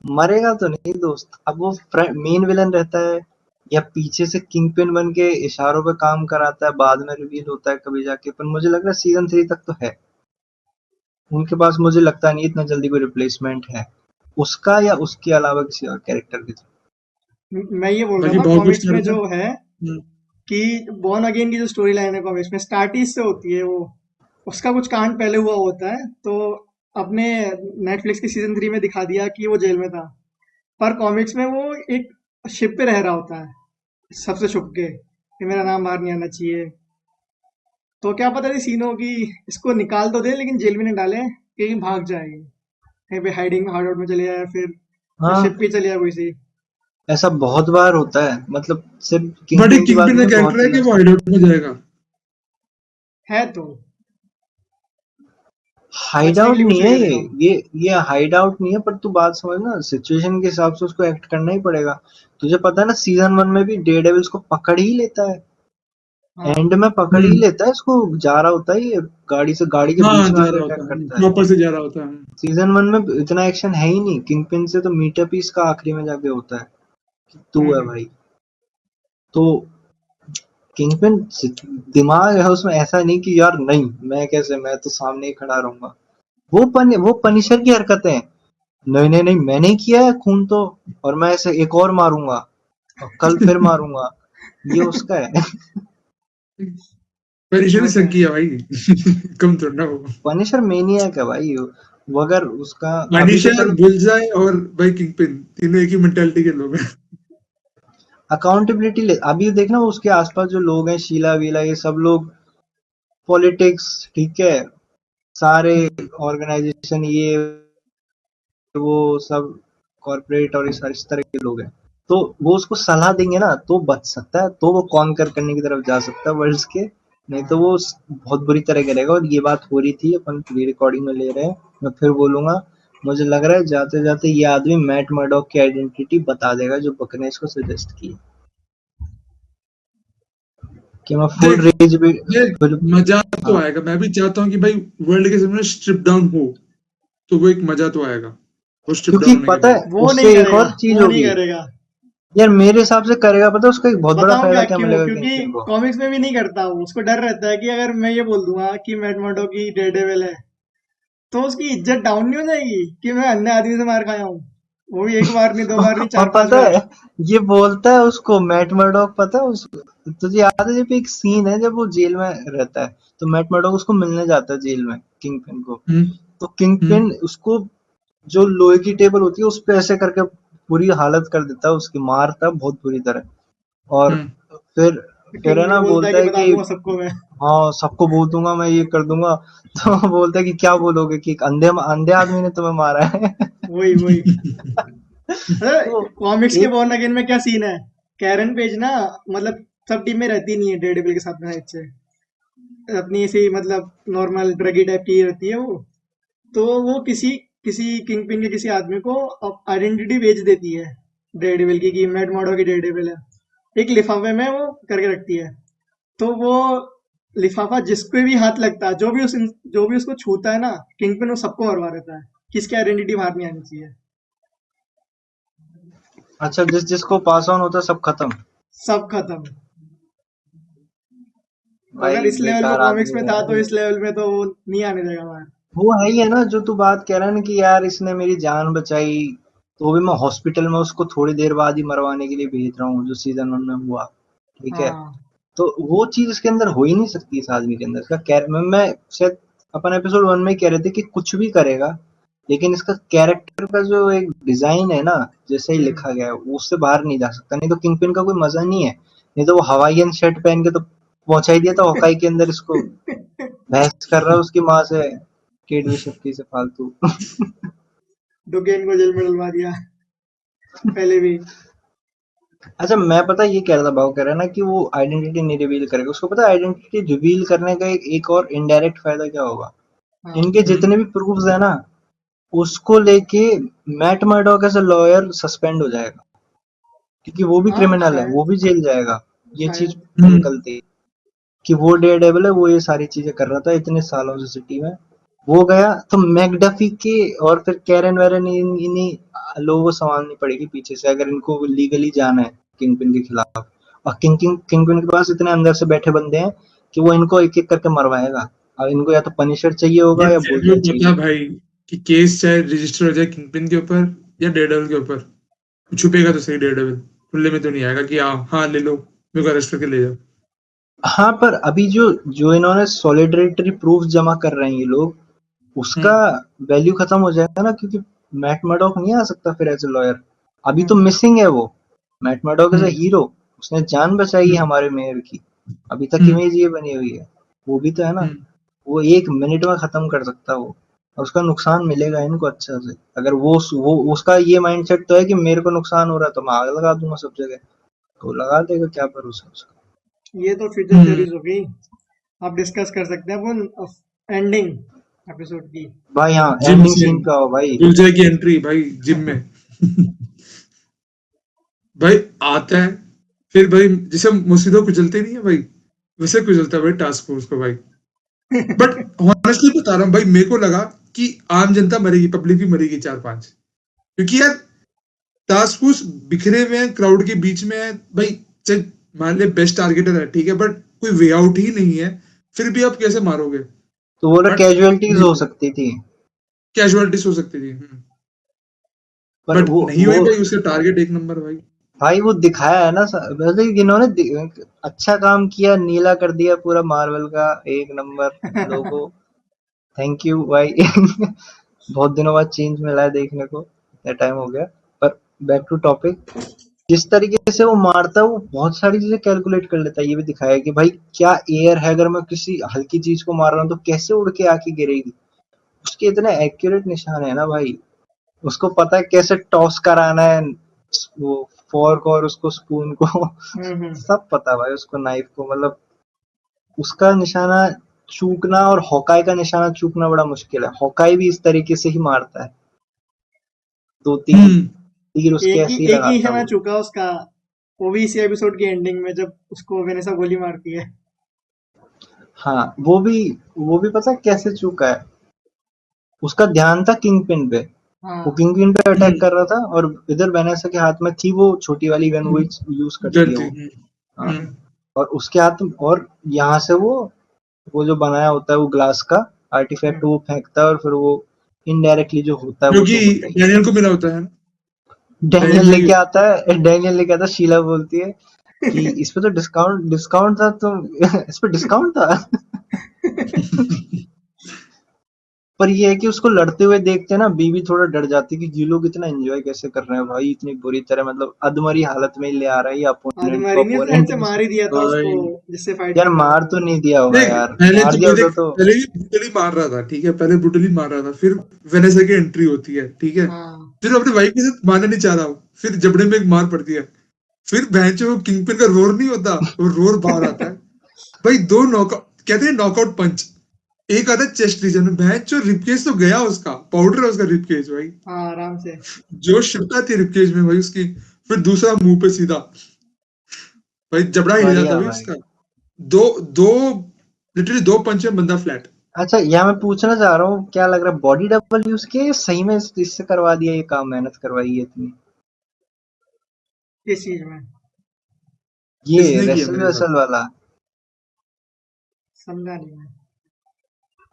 मरेगा तो नहीं दोस्त। अब वो मेन विलन रहता है या पीछे से किंग पिन बन के इशारों पे काम कराता है, बाद में रिवील होता है कभी जाके, पर मुझे लग रहा है सीजन 3 तक तो है उनके पास। मुझे लगता नहीं इतना जल्दी कोई रिप्लेसमेंट है उसका या उसके अलावा किसी और कैरेक्टर की। मैं ये बोल रहा बाकी था बहुत कुछ कॉमिक्स कर में रहे थे। जो है कि बॉर्न अगेन की जो स्टोरी लाइन है कॉमिक्स में स्टार्ट ही इससे होती है, वो उसका कुछ कांड पहले हुआ होता है, तो अपने नेटफ्लिक्स की सीजन 3 में दिखा दिया कि वो जेल में था, पर कॉमिक्स में वो एक शिप पे रह रहा होता है सबसे छुप के कि मेरा नाम बाहर नहीं आना चाहिए, तो क्या पता थी सीन हो कि इसको निकाल तो दे लेकिन जेल में नहीं डाले, कहीं भाग जाएगी, कहीं पे हाइडिंग हाइड आउट में चले जाए, फिर शिप हाँ, पे चले जाए कोई सी। ऐसा बहुत बार होता है, मतलब सिर्फ बट किंगपिन एक की किंग बात पिन का नहीं, बहुत कैरेक्टर है सीजन कि वो से। हाइडआउट में जाएगा। है तो हाइड बचने के आउट लिए कुछ नहीं भी है करेगा वो। ये हाइड आउट नहीं है, पर तू बात समझ ना, सिचुएशन के हिसाब से उसको एक्ट करना ही पड़ेगा। तुझे पता है ना सीजन 1 में भी डेयरडेविल को पकड़ ही लेता है, हाँ, एंड में पकड़ ही हम्म, लेता है इसको, जा रहा होता है ये गाड़ी से, गाड़ी के हाँ बीच में जा आके रहा अटैक होता है, करता है। प्रॉपर से जा रहा होता है। सीजन 1 में इतना एक्शन है ही नहीं, किंगपिन से तो मीटअप ही इसका आखिरी में जाके होता है कि तू है हम्म, भाई। तो किंगपिन दिमाग है उसमें, ऐसा नहीं कि यार नहीं मैं कैसे, मैं तो सामने ही खड़ा रहूंगा। वो पनिशर की हरकतें हैं, नहीं नहीं नहीं मैंने ही किया है खून तो, और मैं ऐसे एक और मारूंगा और कल फिर मारूंगा, ये उसका है। परेशानी वो तो है। संकी है भाई। कम थोड़ा ना वो। पनिशर मेनियक है भाई वो अगर उसका, अभी तो मनीषर, चल बुलजाई और भाई किंग पिन तीनों एक ही मेंटालिटी के लोग हैं। अकाउंटेबिलिटी ले, अभी देखना वो उसके आसपास जो लोग हैं, शीला वीला ये सब लोग, पॉलिटिक्स, ठीक है, सारे हम्म, ऑर्गेनाइजेशन ये वो सब, कॉर्पोरेट और इस तरह के लोग हैं, तो वो उसको सलाह देंगे ना तो बच सकता है, तो वो कॉन्कर करने की तरफ जा सकता है वर्ल्ड्स के, नहीं तो वो बहुत बुरी तरह करेगा। और ये बात हो रही थी, अपन प्री रिकॉर्डिंग में ले रहे हैं, मैं फिर बोलूंगा, मुझे लग रहा है जाते जाते ये आदमी मैट मर्डॉक की आइडेंटिटी बता देगा जो बक ने इसको सजेस्ट की कि मैं फुल देख रेज भी देख मजा तो हाँ, आएगा। मैं भी चाहता हूँ कि भाई वर्ल्ड के सामने स्ट्रिप डाउन हो, तो वो एक मजा तो आएगा वो स्ट्रिप क्योंकि डाउन होने के पता है बाद। वो नहीं उससे एक करेगा, और चीज वो नहीं होगी करेगा। यार, मेरे हिसाब से करेगा, पता है उसका एक बहुत बड़ा बताऊं फायदा क्या क्या क्यों? मिलेगा क्योंकि किंगपिन को। कॉमिक्स में भी नहीं करता वो, उसको डर रहता है कि अगर मैं ये बोल दूंगा कि मैट मर्डॉक की डेयरडेविल है, तो उसकी इज्जत डाउन नहीं हो जाएगी कि मैं अन्य आदमी से मार खाया हूँ, वो भी एक बार नहीं, दो बार नहीं, और चार पांच पता बार। है ये बोलता है उसको मैट मर्डॉक, पता है उसको, तुझे याद है जब एक सीन है जब वो जेल में रहता है, तो मैट मर्डॉक उसको मिलने जाता है जेल में किंगपिन को, हम्म तो किंगपिन हम्म उसको जो लोहे की टेबल होती है उस पे ऐसे करके पूरी हालत कर देता है उसकी, मारता है बहुत बुरी तरह। और हम्म फिर फिर है किंगपिन ना बोलता है बोलता कि है बता कि दूंगा सबको मैं। हाँ सबको बोल दूंगा, मैं ये कर दूंगा। तो बोलता है कि क्या बोलोगे कि एक अंधे अंधे आदमी ने तुम्हें मारा है। वही वही। तो कॉमिक्स के एक बॉर्न अगेन में क्या सीन है? कैरन पेज ना, मतलब सब टीम में रहती नहीं है डेयरडेविल के साथ में, अच्छे अपनी ऐसी मतलब नॉर्मल ड्रगी टाइप की रहती है वो। तो वो किसी किसी किंगपिन के किसी आदमी को आइडेंटिटी बेच देती है डेयरडेविल की, कि मैट मॉडो की डेयरडेविल है, एक लिफाफे में वो करके रखती है। तो वो लिफाफा जिस पे भी हाथ लगता है, जो भी उसको छूता है ना, किंगपिन वो सबको मरवा देता है, किसकी आइडेंटिटी बाहर नहीं आनी चाहिए। अच्छा, जिसको पास ऑन होता है सब खत्म। सब खत्म। अगर भाई इस लेवल पे बेकार कॉमिक्स आदमी में है था, तो यार। इस लेवल में तो वो नहीं आने देगा बाहर। वो है ही है ना जो तू बात कह रहा है ना कि यार इसने मेरी जान बचाई, तो भी मैं हॉस्पिटल में उसको थोड़ी देर बाद ही मरवाने के लिए भेज रहा हूँ, जो सीजन 1 में हुआ। ठीक है, हाँ तो वो चीज इसके अंदर हो ही नहीं सकती इस आदमी के अंदर। इसका मैं शायद अपन एपिसोड 1 में ही कह रहे थे कि कुछ भी करेगा, लेकिन इसका कैरेक्टर का जो एक डिजाइन है ना, जैसे ही लिखा गया है वो उससे बाहर नहीं जा सकता, नहीं तो किंगपिन का कोई मजा नहीं है। नहीं तो वो हवाईयन शर्ट पहन के तो पहुंचा ही दिया था हॉकाई के अंदर इसको, बहस कर रहा है उसकी माँ से, केट बिशप से फालतू। डुगेन को जेल में डलवा दिया पहले भी। अच्छा, मैं पता ये कह रहा था, भाव कह रहा है ना कि वो आइडेंटिटी नहीं रिवील करेगा, उसको पता है आइडेंटिटी रिवील करने का एक और इनडायरेक्ट फायदा क्या होगा। हाँ इनके जितने भी प्रूफ्स है ना, उसको लेके Matt Murdock as a lawyer suspend हो जाएगा, क्योंकि वो भी हाँ, क्रिमिनल है, वो शायद भी जेल जाएगा। ये चीज शायद। हम्म निकलती है कि वो डेयरडेविल है, वो ये सारी चीजें कर रहा था इतने सालों से सिटी में, वो गया तो मैकडफी के और फिर कैरन वैरन इन्हीं लोगों को संभालनी पड़ेगी पीछे से, अगर इनको लीगली जाना है किंगपिन के खिलाफ। और किंगपिन के पास इतने अंदर से बैठे बंदे हैं कि वो इनको एक एक करके मरवाएगा। अब इनको या तो पनिशर चाहिए होगा बट या फिर भी बुलटन पता चाहिए। भाई कि केस चाहे रजिस्टर हो जाए किंगपिन के ऊपर या डेयरडेविल के ऊपर, छुपेगा तो सही डेयरडेविल, खुले में तो नहीं आएगा कि हाँ ले लो, मेरे को अरेस्ट करके ले जाओ। हाँ, पर अभी जो जो इन्होंने सॉलिडरिटी प्रूफ जमा कर रहे हैं ये लोग, उसका हम्म वैल्यू खत्म हो जाएगा ना, क्योंकि मैट मर्डॉक नहीं आ सकता फिर एज ए लॉयर। अभी तो हम्म मिसिंग है वो। Matt Murdock as a hmm hero, उसने जान बचाई है हम्म हमारे मेयर की, अभी तक हम्म इमेज ये बनी हुई है। वो भी तो है ना, हम्म वो एक मिनट में खत्म कर सकता है वो, और उसका नुकसान मिलेगा इनको अच्छा से। अगर वो उसका ये माइंडसेट तो है कि मेरे को नुकसान हो रहा है तो मैं आग लगा दूंगा सब जगह, तो लगा देगा, क्या भरोसा उसका। ये तो फ्यूचर हम्म। थ्योरीज हो गई। आप डिस्कस कर सकते हैं अपन एंडिंग एपिसोड की। भाई हाँ, जिम एंडिंग सीन, सीन पे आओ भाई। गुलजे की एंट्री भाई जिम में। भाई आता है, फिर भाई जैसे मुसीबत कुचलते नहीं है भाई, वैसे कुचलता है भाई टास्क फोर्स को भाई। बट ऑनेस्टली बता रहा हूँ भाई, मेरे को लगा कि आम जनता मरेगी, पब्लिक भी मरेगी चार पांच, क्योंकि यार टास्क फोर्स बिखरे हुए हैं, क्राउड के बीच में है भाई। चाहे मान ले बेस्ट टारगेटर है ठीक है, बट कोई वे आउट ही नहीं है, फिर भी आप कैसे मारोगे। तो बोला बट कैजुअलिटीज हो सकती थी, कैजुअलिटीज हो सकती थी, पर बट वो नहीं वो हुई भाई, उसका टारगेट एक नंबर भाई। भाई वो दिखाया है ना, वैसे इन्होंने अच्छा काम किया, नीला कर दिया पूरा मार्वल का, एक नंबर लोगो। थैंक यू भाई। बहुत दिनों बाद चेंज मिला है देखने को, इतना टाइम हो गया। पर बैक टू टॉपिक, जिस तरीके से वो मारता है वो बहुत सारी चीजें कैलकुलेट कर लेता है। ये भी दिखाया है कि भाई क्या एयर है, अगर मैं किसी हल्की चीज को मार रहा हूँ तो कैसे उड़ के आके गिरेगी, उसके इतने एक्यूरेट निशान है ना भाई। उसको पता है कैसे टॉस कराना है वो फोर्क और उसको स्पून को सब पता है भाई उसको, नाइफ को, मतलब उसका निशाना चूकना और हॉकाई का निशाना चूकना बड़ा मुश्किल है। हॉकाई भी इस तरीके से ही मारता है, 2-3 तीर उसके ऐसे ही एक ही लगाता है निशाना वो। चुका उसका, वो भी इसी एपिसोड की एंडिंग में जब उसको वेनेसा गोली मारती है। हाँ वो भी पता है कैसे चूका है, उसका ध्यान था किंग पिन पे, वो हाँ किंग पिन पे अटैक कर रहा था और इधर वेनेसा के हाथ में थी वो छोटी वाली गन, वो यूज करती है गलती। वो। हाँ, और उसके हाथ में, और यहाँ से वो जो बनाया होता है वो ग्लास का आर्टिफैक्ट वो फेंकता है, और फिर वो इनडायरेक्टली जो होता है जो वो कि तो होता ही है। डैनियल को मिला होता है ना, डैनियल डैनियल लेके आता है, डैनियल लेके आता है, शीला बोलती है कि इस पे तो डिस्काउंट डिस्काउंट था, तो इस पे डिस्काउंट था। पर ये है कि उसको लड़ते हुए देखते हैं ना, बीवी थोड़ा डर जाती है कि ये लोग इतना एंजॉय कैसे कर रहे हैं भाई, इतनी बुरी तरह, मतलब अधमरी हालत में ही ले आ रहा है ये अपोनेंट को, आदमारी ने शायद अपोनेंट से भी। मार ही दिया था उसको, भाई जिससे फाइट यार कर रहा मार था। तो नहीं दिया होगा देख, यार, पहले मार तो दिया होता देख, तो। पहले भी ब्रूटली मार रहा था, ठीक है, पहले ब्रूटली मार रहा था, फिर वेनेसा की एंट्री होती है, ठीक है, हाँ फिर अपने वाइफ के साथ मारना नहीं चाह रहा हूँ, फिर जबड़े में एक मार पड़ती है, फिर भैंचो किंग पिन का रोर नहीं होता, वो रोर बाहर आता है। भाई दो नॉकआउट, कहते हैं नॉकआउट पंच, एक आता है चेस्ट रीजन में, भैंचो रिपकेज तो गया उसका, पाउडर है उसका रिपकेज भाई, हाँ आराम से। जो शिफ्ट आती है रिपकेज में भाई उसकी, फिर दूसरा मुंह पे सीधा, भाई जबड़ा हिल जाता बढ़िया भाई भाई। उसका, दो दो लिटरली दो पंच में बंदा फ्लैट। अच्छा, यहाँ मैं पूछना चाह रहा हूँ, क्या लग रहा है बॉडी डबल यूज किया या सही में इससे करवा दिया ये काम, मेहनत करवाई है इतनी? किस चीज में? ये किसने किया रेसल मेरे हिसाब वेसल वाला समझा नहीं मैं।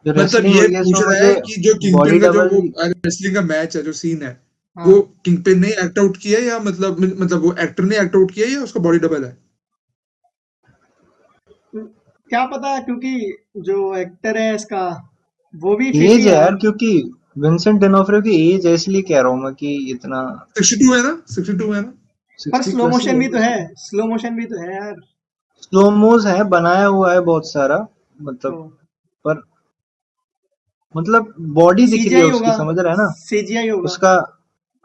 जो मतलब रेसलिंग ये हुई है पूछ इसमें, रहा मुझे है कि जो बॉडी किंगपिन का जो डबल। वो रेसलिंग का मैच है, जो सीन है, वो हाँ किंगपिन ने एक्ट आउट किया है, या मतलब वो एक्टर ने एक्ट आउट किया है, या उसका बॉडी डबल है? क्या पता, क्योंकि जो एक्टर है इसका वो भी फिट ही एज है है यार, अब। क्योंकि विंसेंट डोनोफ्रियो की एज है, इसलिए कह रहा हूँ मैं कि इतना 62 है ना, 62 है ना? पर 60 स्लो प्लस ही मोशन है भी तो है, वैसे। स्लो मोशन भी तो है यार। स्लोमोज है, बनाया हुआ है बहुत सारा, तो मतलब, पर मतलब बॉडी दिख रही है सीजीआई उसकी, होगा, समझ रहा है ना सीजीआई होगा। उसका।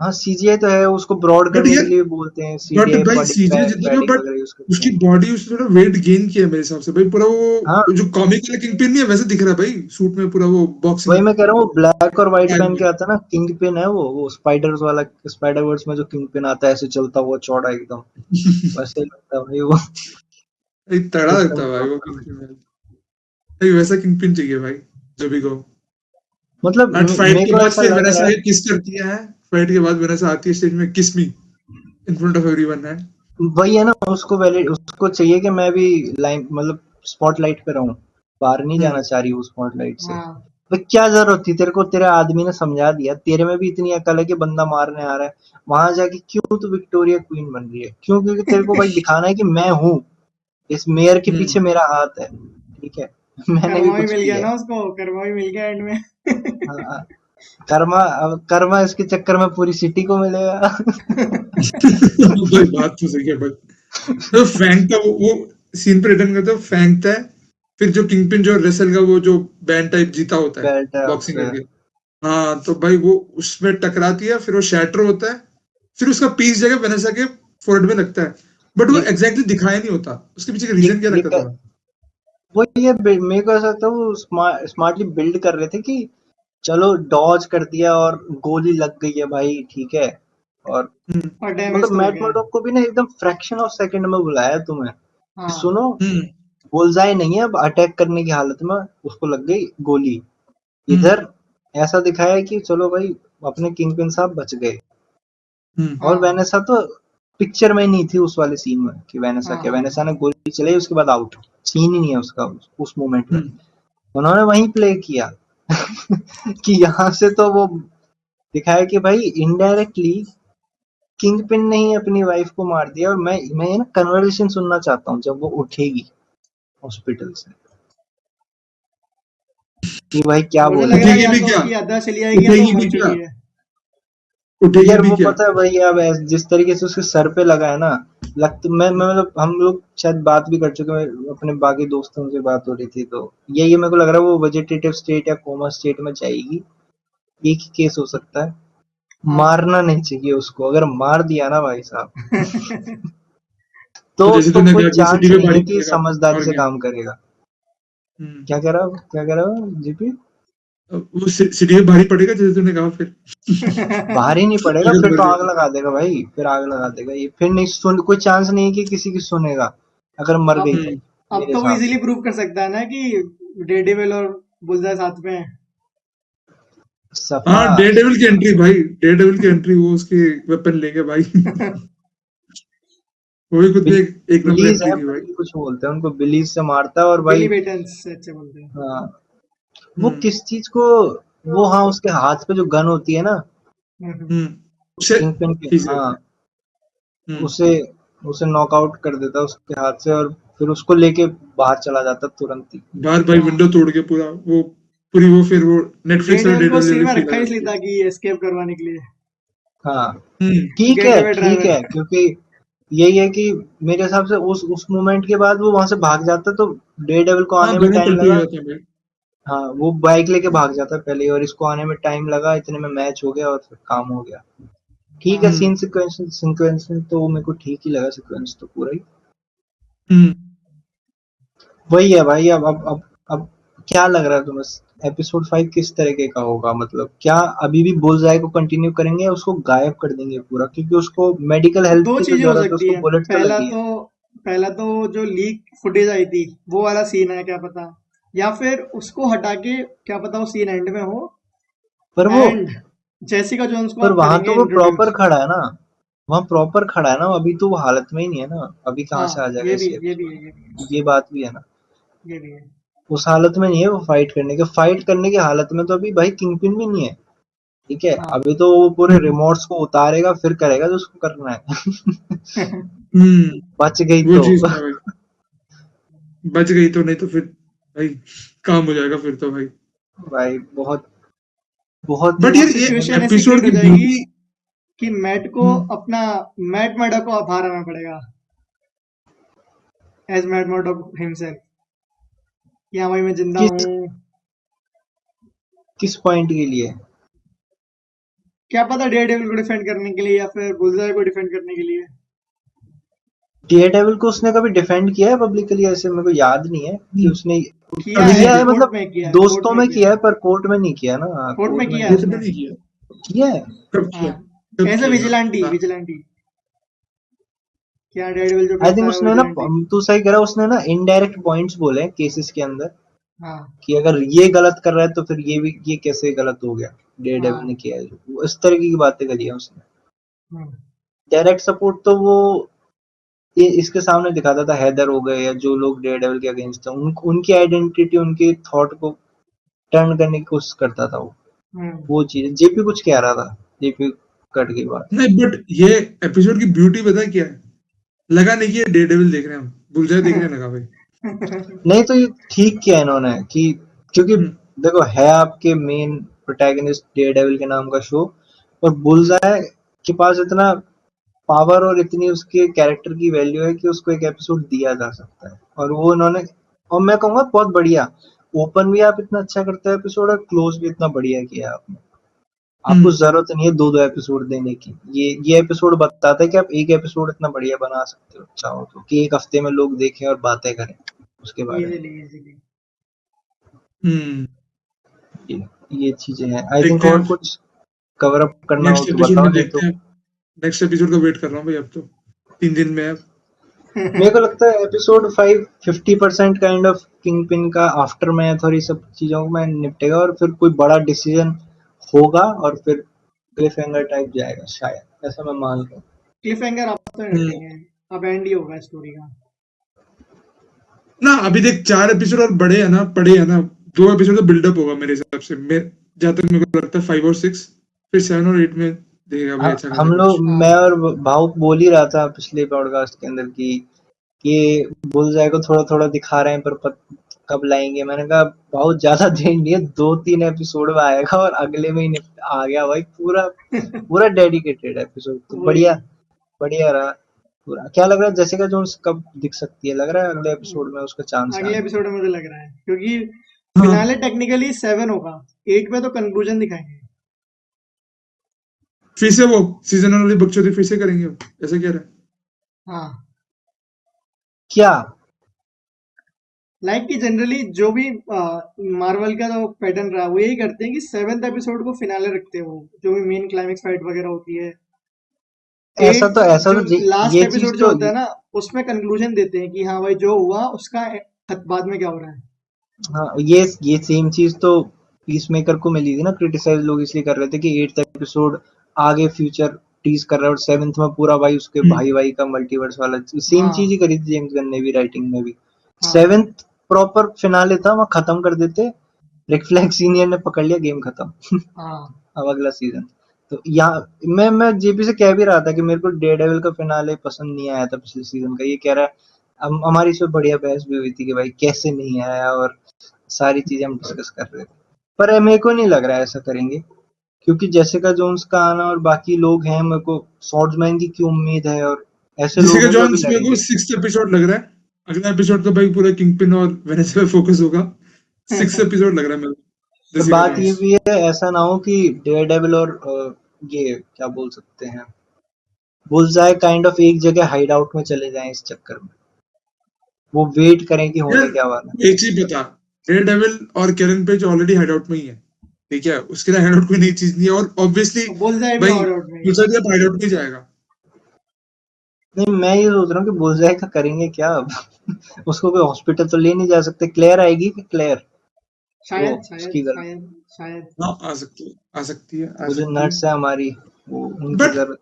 हाँ सीजीआई तो है, उसको ब्रॉड बट करने के यार, लिए बोलते हैं, बट सीजीआई भाई बॉडी सीजीआई जितना भी, पैडिंग बट वगैरह यूज करते उसकी हैं। बॉडी उसने थोड़ा वेट गेन किया है मेरे हिसाब से भाई, पूरा हाँ वो जो कॉमिक वाला किंगपिन नहीं है वैसे दिख रहा है भाई, सूट में पूरा वो वही बॉक्सिंग मैं कह रहा हूँ, ब्लैक और व्हाइट स्टाइल पहन के में। आता है ना, किंग पिन है वो स्पाइडर्स वाला, स्पाइडर वर्स में जो किंग पिन आता है ऐसे चलता हुआ चौड़ा एकदम, वैसे ही लगता है भाई वो। एक तगड़ा लगता विंसेंट है भाई वो डोनोफ्रियो। किंगपिन भाई, भाई वैसा किंगपिन चाहिए भाई, जो भी को। मतलब एंड फाइट मेरे के को बाद ऐसा फिर लग रहा वेनेसा है, आके किस करती है, फाइट के बाद वेनेसा आती है स्टेज में, किस मी इन फ्रंट ऑफ एवरीवन है। वही है ना, उसको वैलिड, उसको चाहिए कि मैं भी लाइन, मतलब स्पॉटलाइट पे रहूं, बाहर नहीं जाना हम्म। चाह रही वो स्पॉटलाइट से। हाँ भाई क्या जरूरत थी तेरे को, तेरे आदमी ने समझा दिया, तेरे में भी इतनी अकल है कि बंदा मारने आ रहा है, वहां जाके क्यों तू विक्टोरिया क्वीन बन रही है, क्यों? क्योंकि तेरे को भाई दिखाना है कि मैं हूँ, इस मेयर के हम्म। पीछे मेरा हाथ है, ठीक है। मैंने भी कर्मा भी कुछ मिल गया किया है। ना उसको, कर्मा भी मिल गया एंड में। हाँ, हाँ, कर्मा, अब कर्मा इसके चक्कर में पूरी सिटी को मिलेगा। भाई बात तो सही है भाई, तो फैंक का वो सीन पे रिटर्न करता है, फेंकता है, फिर जो किंगपिन जो रेसल का वो जो बैंड टाइप जीता होता है बेल्ट है बॉक्सिंग उससे। करके, हाँ, तो भाई वो उसमें टकराती है, फिर वो शैटर होता है, फिर उसका पीस जगह वेनेसा के फोrehead में लगता है, बट वो ये एग्जैक्टली दिखाया नहीं होता, उसके पीछे का ये रीजन क्या ये लगता कर, था? वो ये मेरे को ऐसा लगता है वो स्मार्टली बिल्ड कर रहे थे कि चलो डॉज कर दिया और गोली लग गई है भाई, ठीक है। और हम्म। और डैमेज मतलब तो हो मैट गया है। मर्डॉक को भी ना एकदम फ्रैक्शन ऑफ सेकंड में बुलाया तुम्हें कि हाँ सुनो, हम्म। बुलजाई नहीं है, अब अटैक करने की हालत में उसको लग गई गोली। हम्म। इधर ऐसा दिखाया है कि चलो भाई अपने किंग पिन साहब बच गए, हम्म। और हाँ वेनेसा तो पिक्चर में ही नहीं थी उस वाले सीन में, कि वेनेसा हाँ क्या, हाँ वेनेसा ने गोली चलाई उसके बाद आउट, सीन ही नहीं है उसका उस मोमेंट में। हम्म। उन्होंने वहीं प्ले किया कि यहाँ से तो वो दिखाया कि भाई इनडायरेक्टली किंग पिन ने ही अपनी वाइफ को मार दिया, और मैं ये ना कन्वर्सेशन सुनना चाहता हूँ जब वो उठेगी हॉस्पिटल से, कि भाई क्या मुझे बोला लग रहा है उठेगी या भी तो क्या? उसकी याददाश्त चली जाएगी या तो वो उठेगी मर भी क्या? चुकी है। उठेगी यार भी वो क्या? पता है भाई, अब जिस तरीके से उसके सर पे लगा है ना, लगता मैं मतलब हम लोग शायद बात भी कर चुके हैं, अपने बाकी दोस्तों से बात हो रही थी, तो यही मेरे को लग रहा है वो वेजिटेटिव स्टेट या कोमा स्टेट में जाएगी, एक ही केस हो सकता है। हाँ मारना नहीं चाहिए उसको, अगर मार दिया ना भाई साहब तो तो जैसे तो तूने कोई कहा कि चांस सिटी पे नहीं है भारी कि पड़ेगा समझदारी और से क्या। काम करेगा। हम्म। क्या कह रहा हो जीपी? अब वो सिटी पे भारी पड़ेगा जैसे तूने कहा फिर भारी नहीं पड़ेगा, अगर फिर मर तो गया आग तो। लगा देगा भाई, फिर आग लगा देगा ये, फिर नहीं सुन, कोई चांस नहीं है कि किसी की सुनेगा अगर मर अब गई तो, हम्म। अब मेरे तो वो हिसाब इजीली से। प्रूव कर सकता है ना कि डेडेविल और बुलजाई साथ में है। सफा हाँ डे डेविल की एंट्री भाई, डे डेविल की एंट्री, वो उसके वेपन लेके भाई वो भी खुद में एक नंबर बिलीज एंट्री है, थी भाई। बिली कुछ बोलते हैं उनको, बिलीज से मारता है और बिली भाई। बेटन्स से अच्छे बोलते हैं। हाँ, वो हम्म। किस चीज को, वो हाँ उसके हाथ पे जो गन होती है ना, हम्म। हम्म। उसे किंग पिन की, खींच हाँ, लेता है। हम्म। उसे उसे नॉकआउट कर देता है उसके हाथ से, और फिर उसको लेके बाहर चला जाता है तुरंत ही। बाहर भाई हाँ विंडो तोड़ के पूरा वो, पूरी वो फिर वो नेटफ्लिक्स और डेडेविल डे को डेविल सीन वाली में फील आ रखा ही इसलिए जाती है। था कि एस्केप करवाने के लिए। हाँ हम्म। ठीक गेटवे है, क्योंकि यही है कि मेरे हिसाब से उस मोमेंट के बाद वो वहां से भाग जाता, तो डे डेविल को हाँ आने में दोनों टाइम पलटी हो लगा। जाते हैं भाई। हाँ, वो बाइक लेके भाग जाता है पहले, और इसको आने में टाइम लगा, इतने में मैच हो गया और फिर काम हो गया। ठीक है, हाँ सीन हम्म। सीक्वेंस तो मेरे को ठीक ही लगा, सीक्वेंस तो पूरा ही हम्म। वही है भाई। अब क्या लग रहा है तुम्हें, एपिसोड 5 किस तरीके का होगा? मतलब क्या अभी भी बुलजाई को कंटिन्यू करेंगे या उसको गायब कर देंगे पूरा, क्योंकि उसको मेडिकल हेल्प दो की तो चीजें हो जरूरत है, सकती उसको हैं। बुलेट तो लगी है। पहला तो जो लीक फुटेज आई थी वो वाला सीन है क्या पता, या फिर उसको हटा के क्या पता वो सीन एंड में हो, पर वो एंड जेसिका जोन्स को पर आप वहां तो करेंगे वो प्रॉपर इंट्रोड्यूस। खड़ा है ना, वहां प्रॉपर खड़ा है ना, अभी तो वो हालत में ही नहीं है ना, अभी कहाँ से हाँ आ जाएगा ये भी इसी है, ये भी एपिसोड है, ये भी है, में, ये बात भी है ना। ये भी है। उस हालत में नहीं है वो फाइट करने की हालत में तो अभी भाई किंगपिन भी नहीं है। ठीक है, हाँ अभी तो वो पूरे हम्म। रिमोट्स को उतारेगा, फिर करेगा जो उसको करना है हम्म। बच गई वो तो चीज था भाई, बच गई तो, नहीं तो फिर भाई काम हो जाएगा फिर तो भाई। भाई बहुत बहुत ही बट अब यार ये सिचुएशन ऐसी एपिसोड क्रिएट हो की जाएगी ब्यूटी। कि मैट को अपना मैट मर्डॉक को बाहर आना पड़ेगा एज मैट मर्डॉक हिमसेल्फ, कि हाँ भाई मैं जिंदा किस हूँ। किस पॉइंट के लिए? क्या पता डेयरडेविल को डिफेंड करने के लिए या फिर बुलजाई को डिफेंड करने के लिए। डेयरडेविल को उसने कभी डिफेंड किया है पब्लिकली? ऐसे मेरे को याद नहीं है कि उसने किया कभी नहीं है, किया है, किया, कोर्ट मतलब में किया है, कोर्ट दोस्तों में में किया किया है, है पर कोर्ट में नहीं किया ना। हाँ, कोर्ट में कोर्ट में किया है नहीं कोर्ट उसने। में नहीं किया। किया है। कब हाँ किया, कब एज अ किया विजिलेंटी, बता। विजिलेंटी, क्या डेयरडेविल जो आई थिंक करता है उसने ना, विजिलेंटी। तू सही कह रहा है, उसने ना इनडायरेक्ट पॉइंट्स बोले केसेस के अंदर हाँ कि अगर ये गलत कर रहा है तो फिर ये भी, ये कैसे गलत हो गया, डेयरडेविल ने हाँ। किया है वो, इस तरह की बातें करी है उसने। हम्म। डायरेक्ट सपोर्ट तो वो इसके सामने दिखाता था, हैदर हो गए या जो लोग डेयरडेविल के अगेंस्ट थे, उनकी आइडेंटिटी, उनके थॉट को टर्न करने की कोशिश करता था वो। हम्म। वो चीज जेपी कुछ कह रहा था, जेपी कट गई बात। नहीं बट ये एपिसोड की ब्यूटी पता है क्या है, लगा नहीं कि ये डे डेविल देख रहे हैं हम, बुलजाई देखने लगा भाई। नहीं तो ये ठीक किया इन्होंने कि, क्योंकि हम्म। देखो है आपके मेन प्रोटैगनिस्ट डेयरडेविल के नाम का शो, और हम्म। बुलजाई के पास इतना पावर और इतनी उसके कैरेक्टर की वैल्यू है कि उसको एक एपिसोड दिया जा सकता है, और वो इन्होंने, और मैं कहूंगा बहुत बढ़िया, ओपन भी आप इतना अच्छा करते हैं एपिसोड, और क्लोज भी इतना बढ़िया किया आपने। आपको हम्म। जरूरत नहीं है दो दो एपिसोड देने की, ये एपिसोड बताता है कि आप एक एपिसोड इतना बढ़िया बना सकते हो चाहो तो, कि एक हफ्ते में लोग देखें और बातें करें उसके बारे में। Easily easily. हम्म। ये ये चीजें हैं, आई थिंक। देखते हैं और अब, कुछ कवर अप करना हो नेक्स्ट तो एपिसोड बताओ, में नहीं देखते तो। हैं। नेक्स्ट एपिसोड का वेट कर रहा हूँ भाई अब तो, 3 दिन में अब। मेरे को लगता है episode 5 50% kind of king pin का आफ्टर मैथ और ये सब चीजों में निपटेगा, और फिर कोई बड़ा डिसीजन होगा, और फिर क्लिफ हैंगर टाइप जाएगा शायद, ऐसा मैं मान रहा हूँ। क्लिफ हैंगर आप तो नहीं हम्म। रखेंगे, अब एंड ही होगा स्टोरी का। ना अभी देख 4 एपिसोड और पड़े हैं ना, 2 एपिसोड का बिल्डअप होगा मेरे हिसाब से, मैं जहाँ तक मेरे को लगता है 5 और 6, फिर 7 और 8 में देगा भाई अच्छा हम खासा लोग, कुछ। मैं हाँ और भावुक बोल ही रहा था पिछले पॉडकास्ट के अंदर कि ये बुलजाई को थोड़ा थोड़ा दिखा रहे हैं, पर कब लाएंगे? मैंने कहा बहुत ज्यादा देर नहीं है, 2-3 एपिसोड में आएगा और अगले में ही आ गया भाई पूरा, पूरा डेडिकेटेड एपिसोड, तो वही। बढ़िया, बढ़िया रहा पूरा। क्या लग रहा है जेसिका जोन्स कब दिख सकती है? लग रहा है अगले एपिसोड में उसका चांस है अगले आने का। एपिसोड में मुझे लग रहा है क्योंकि हाँ। फिनाले टेक्निकली 7 होगा, 8 में तो कंक्लूजन दिखाएंगे। फिर से वो सीजन वाली बकचोदी फिर से करेंगे वो, ऐसा कह रहा है। हाँ, क्या लाइक कि जनरली जो भी मार्वल का जो पैटर्न रहा वो यही करते हैं कि 7th एपिसोड को फिनाले रखते हैं, वो जो भी मेन क्लाइमेक्स फाइट वगैरह होती है। ऐसा 8th तो ऐसा जो तो लास्ट ये चीज एपिसोड जो तो होता है ना, उसमें कंक्लूजन देते हैं कि हाँ भाई जो हुआ उसका बाद में क्या हो रहा है। हाँ, ये सेम चीज तो पीसमेकर को मिली थी ना, क्रिटिसाइज लोग इसलिए कर रहे थे कि 8th एपिसोड आगे फ्यूचर टीज कर रहा है और 7th में पूरा भाई उसके भाई भाई का मल्टीवर्स वाला सेम चीज ही हाँ करी थी जेम्स गन ने भी राइटिंग में भी। हाँ 7th प्रॉपर फिनाले था, वहाँ खत्म कर देते, रिक फ्लैग सीनियर ने पकड़ लिया, गेम खत्म। हाँ अब अगला सीजन। तो यहाँ मैं जेपी से कह भी रहा था कि मेरे को डेयरडेविल का फिनाले पसंद नहीं आया था पिछले सीजन का, ये कह रहा है हमारी इसमें बढ़िया बहस भी हुई थी कि भाई कैसे नहीं आया और सारी चीजें हम डिस्कस कर रहे थे। पर मेरे को नहीं लग रहा है ऐसा करेंगे, क्योंकि जेसिका जोन्स का आना और बाकी लोग हैं, मेरे को सॉर्ड्समैन की क्यों उम्मीद है, और ऐसे लोग जेसिका हैं जो अभी जॉन्स मेरे को लड़ेंगे। 6th एपिसोड लग रहा है। अगला एपिसोड तो भाई पूरा किंगपिन और वेनेस पे फोकस होगा। 6th एपिसोड लग रहा है मेरे को पर जेसिका बात ये जॉन्स। भी है, ऐसा ना हो कि डेयरडेविल और ये क्या बोल सकते हैं, बुलजाई काइंड ऑफ एक जगह हाइड आउट में चले जाएं इस चक्कर में, वो वेट करें कि यार होने क्या वाला एक चीज बता, डेयर डेविल और कैरन पेज ऑलरेडी हाइडआउट में ही है, ठीक है, उसके लिए हाइडआउट कोई नई चीज नहीं है, और ऑब्वियसली बोल जाए भी भाई ऑल आउट में ही है। दूसरा जब हाइडआउट में ही जाएगा। है। नहीं, मैं ये सोच रहा हूँ कि बुलजाई का करेंगे क्या अब। उसको कोई हॉस्पिटल तो ले नहीं जा सकते, क्लेयर आएगी कि क्लेयर, वो शायद शायद उसकी गर्ल, शायद शायद। हाँ आ सकती है, आ सकती है, आ वो जो सकती है। नर्स है हमारी, वो उनकी बट जरूरत।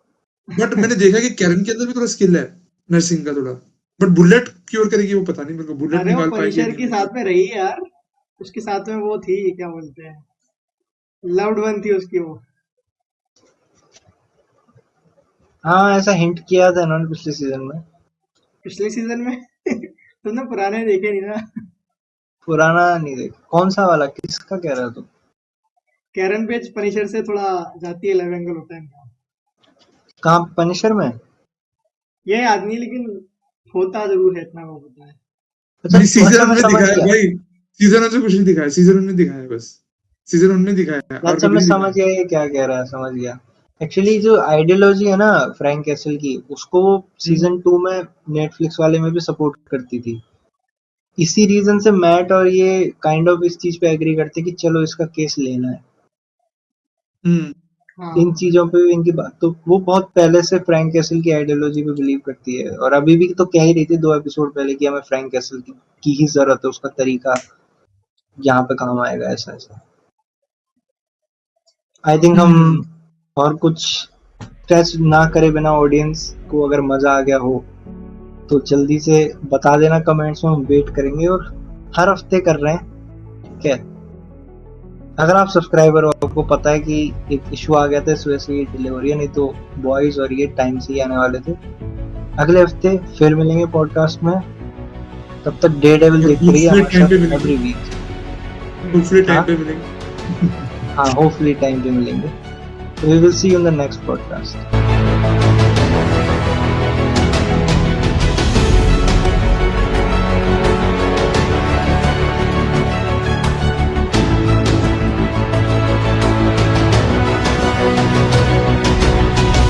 बट मैंने देखा कि कैरन के अंदर भी थोड़ा स्किल है, नर्सिंग का थोड़ा। बट बुलेट क्योर करेगी वो पता नहीं मेरे को, बुलेट अरे वो निकाल पाएगी या पनिशर नहीं के मेरे साथ में रही है यार, उसके साथ में वो थी, क्या बोलते हैं, लव्ड वन थी उसकी वो। हाँ, ऐसा हिंट किया था इन्होंने पिछले सीजन में। पिछले सीजन में तुमने पुराने देखे नहीं ना। पुराना नहीं देख, कौन सा वाला, किसका कह रहा तू? कैरन पेज पनिशर से थोड़ा जाती है, लव एंगल होता है इनका। कहाँ, पनिशर में? ये याद नहीं, लेकिन होता जरूर है, इतना वो पता है। अच्छा नहीं सीजन अच्छा, 1 मैं में समझ दिखाया गया। भाई, सीजन 1 में कुछ नहीं दिखाया, सीजन 1 में दिखाया बस, सीजन 1 में दिखाया और अच्छा, कभी मैं नहीं समझ दिखाया। गया ये क्या कह रहा है, समझ गया। एक्चुअली जो आइडियोलॉजी है ना फ्रैंक कैसल की, उसको वो हम्म, सीजन 2 में नेटफ्लिक्स वाले में भी सपोर्ट करती थी। इसी रीजन से मैट और ये काइंड ऑफ इस चीज पे एग्री करते कि चलो इसका केस लेना है। हम्म, इन हाँ चीजों पे भी इनकी बात, तो वो बहुत पहले से फ्रैंक कैसल की आइडियोलॉजी पे बिलीव करती है, और अभी भी तो कह ही रही थी 2 एपिसोड पहले कि हमें फ्रैंक कैसल की ही जरूरत है, उसका तरीका यहाँ पे काम आएगा, ऐसा ऐसा। आई थिंक हम हम्म। और कुछ टेस्ट ना करे बिना, ऑडियंस को अगर मजा आ गया हो तो जल्दी से बता देना कमेंट्स में, हम वेट करेंगे, और हर हफ्ते कर रहे हैं, ठीक है। अगर आप सब्सक्राइबर हो, आपको पता है कि एक इशू आ गया था, इस वजह से ये डिले हो रही है, नहीं तो बॉयज और ये टाइम से ही आने वाले थे। अगले हफ्ते फिर मिलेंगे पॉडकास्ट में, तब तक डेयरडेविल और देखते रहिए होपफुली हमारे टाइम पे साथ मिलेंगे, एवरी वीक। होपफुली हाँ टाइम पे मिलेंगे। हाँ, होपफुली टाइम पे मिलेंगे। We will see you in the next podcast.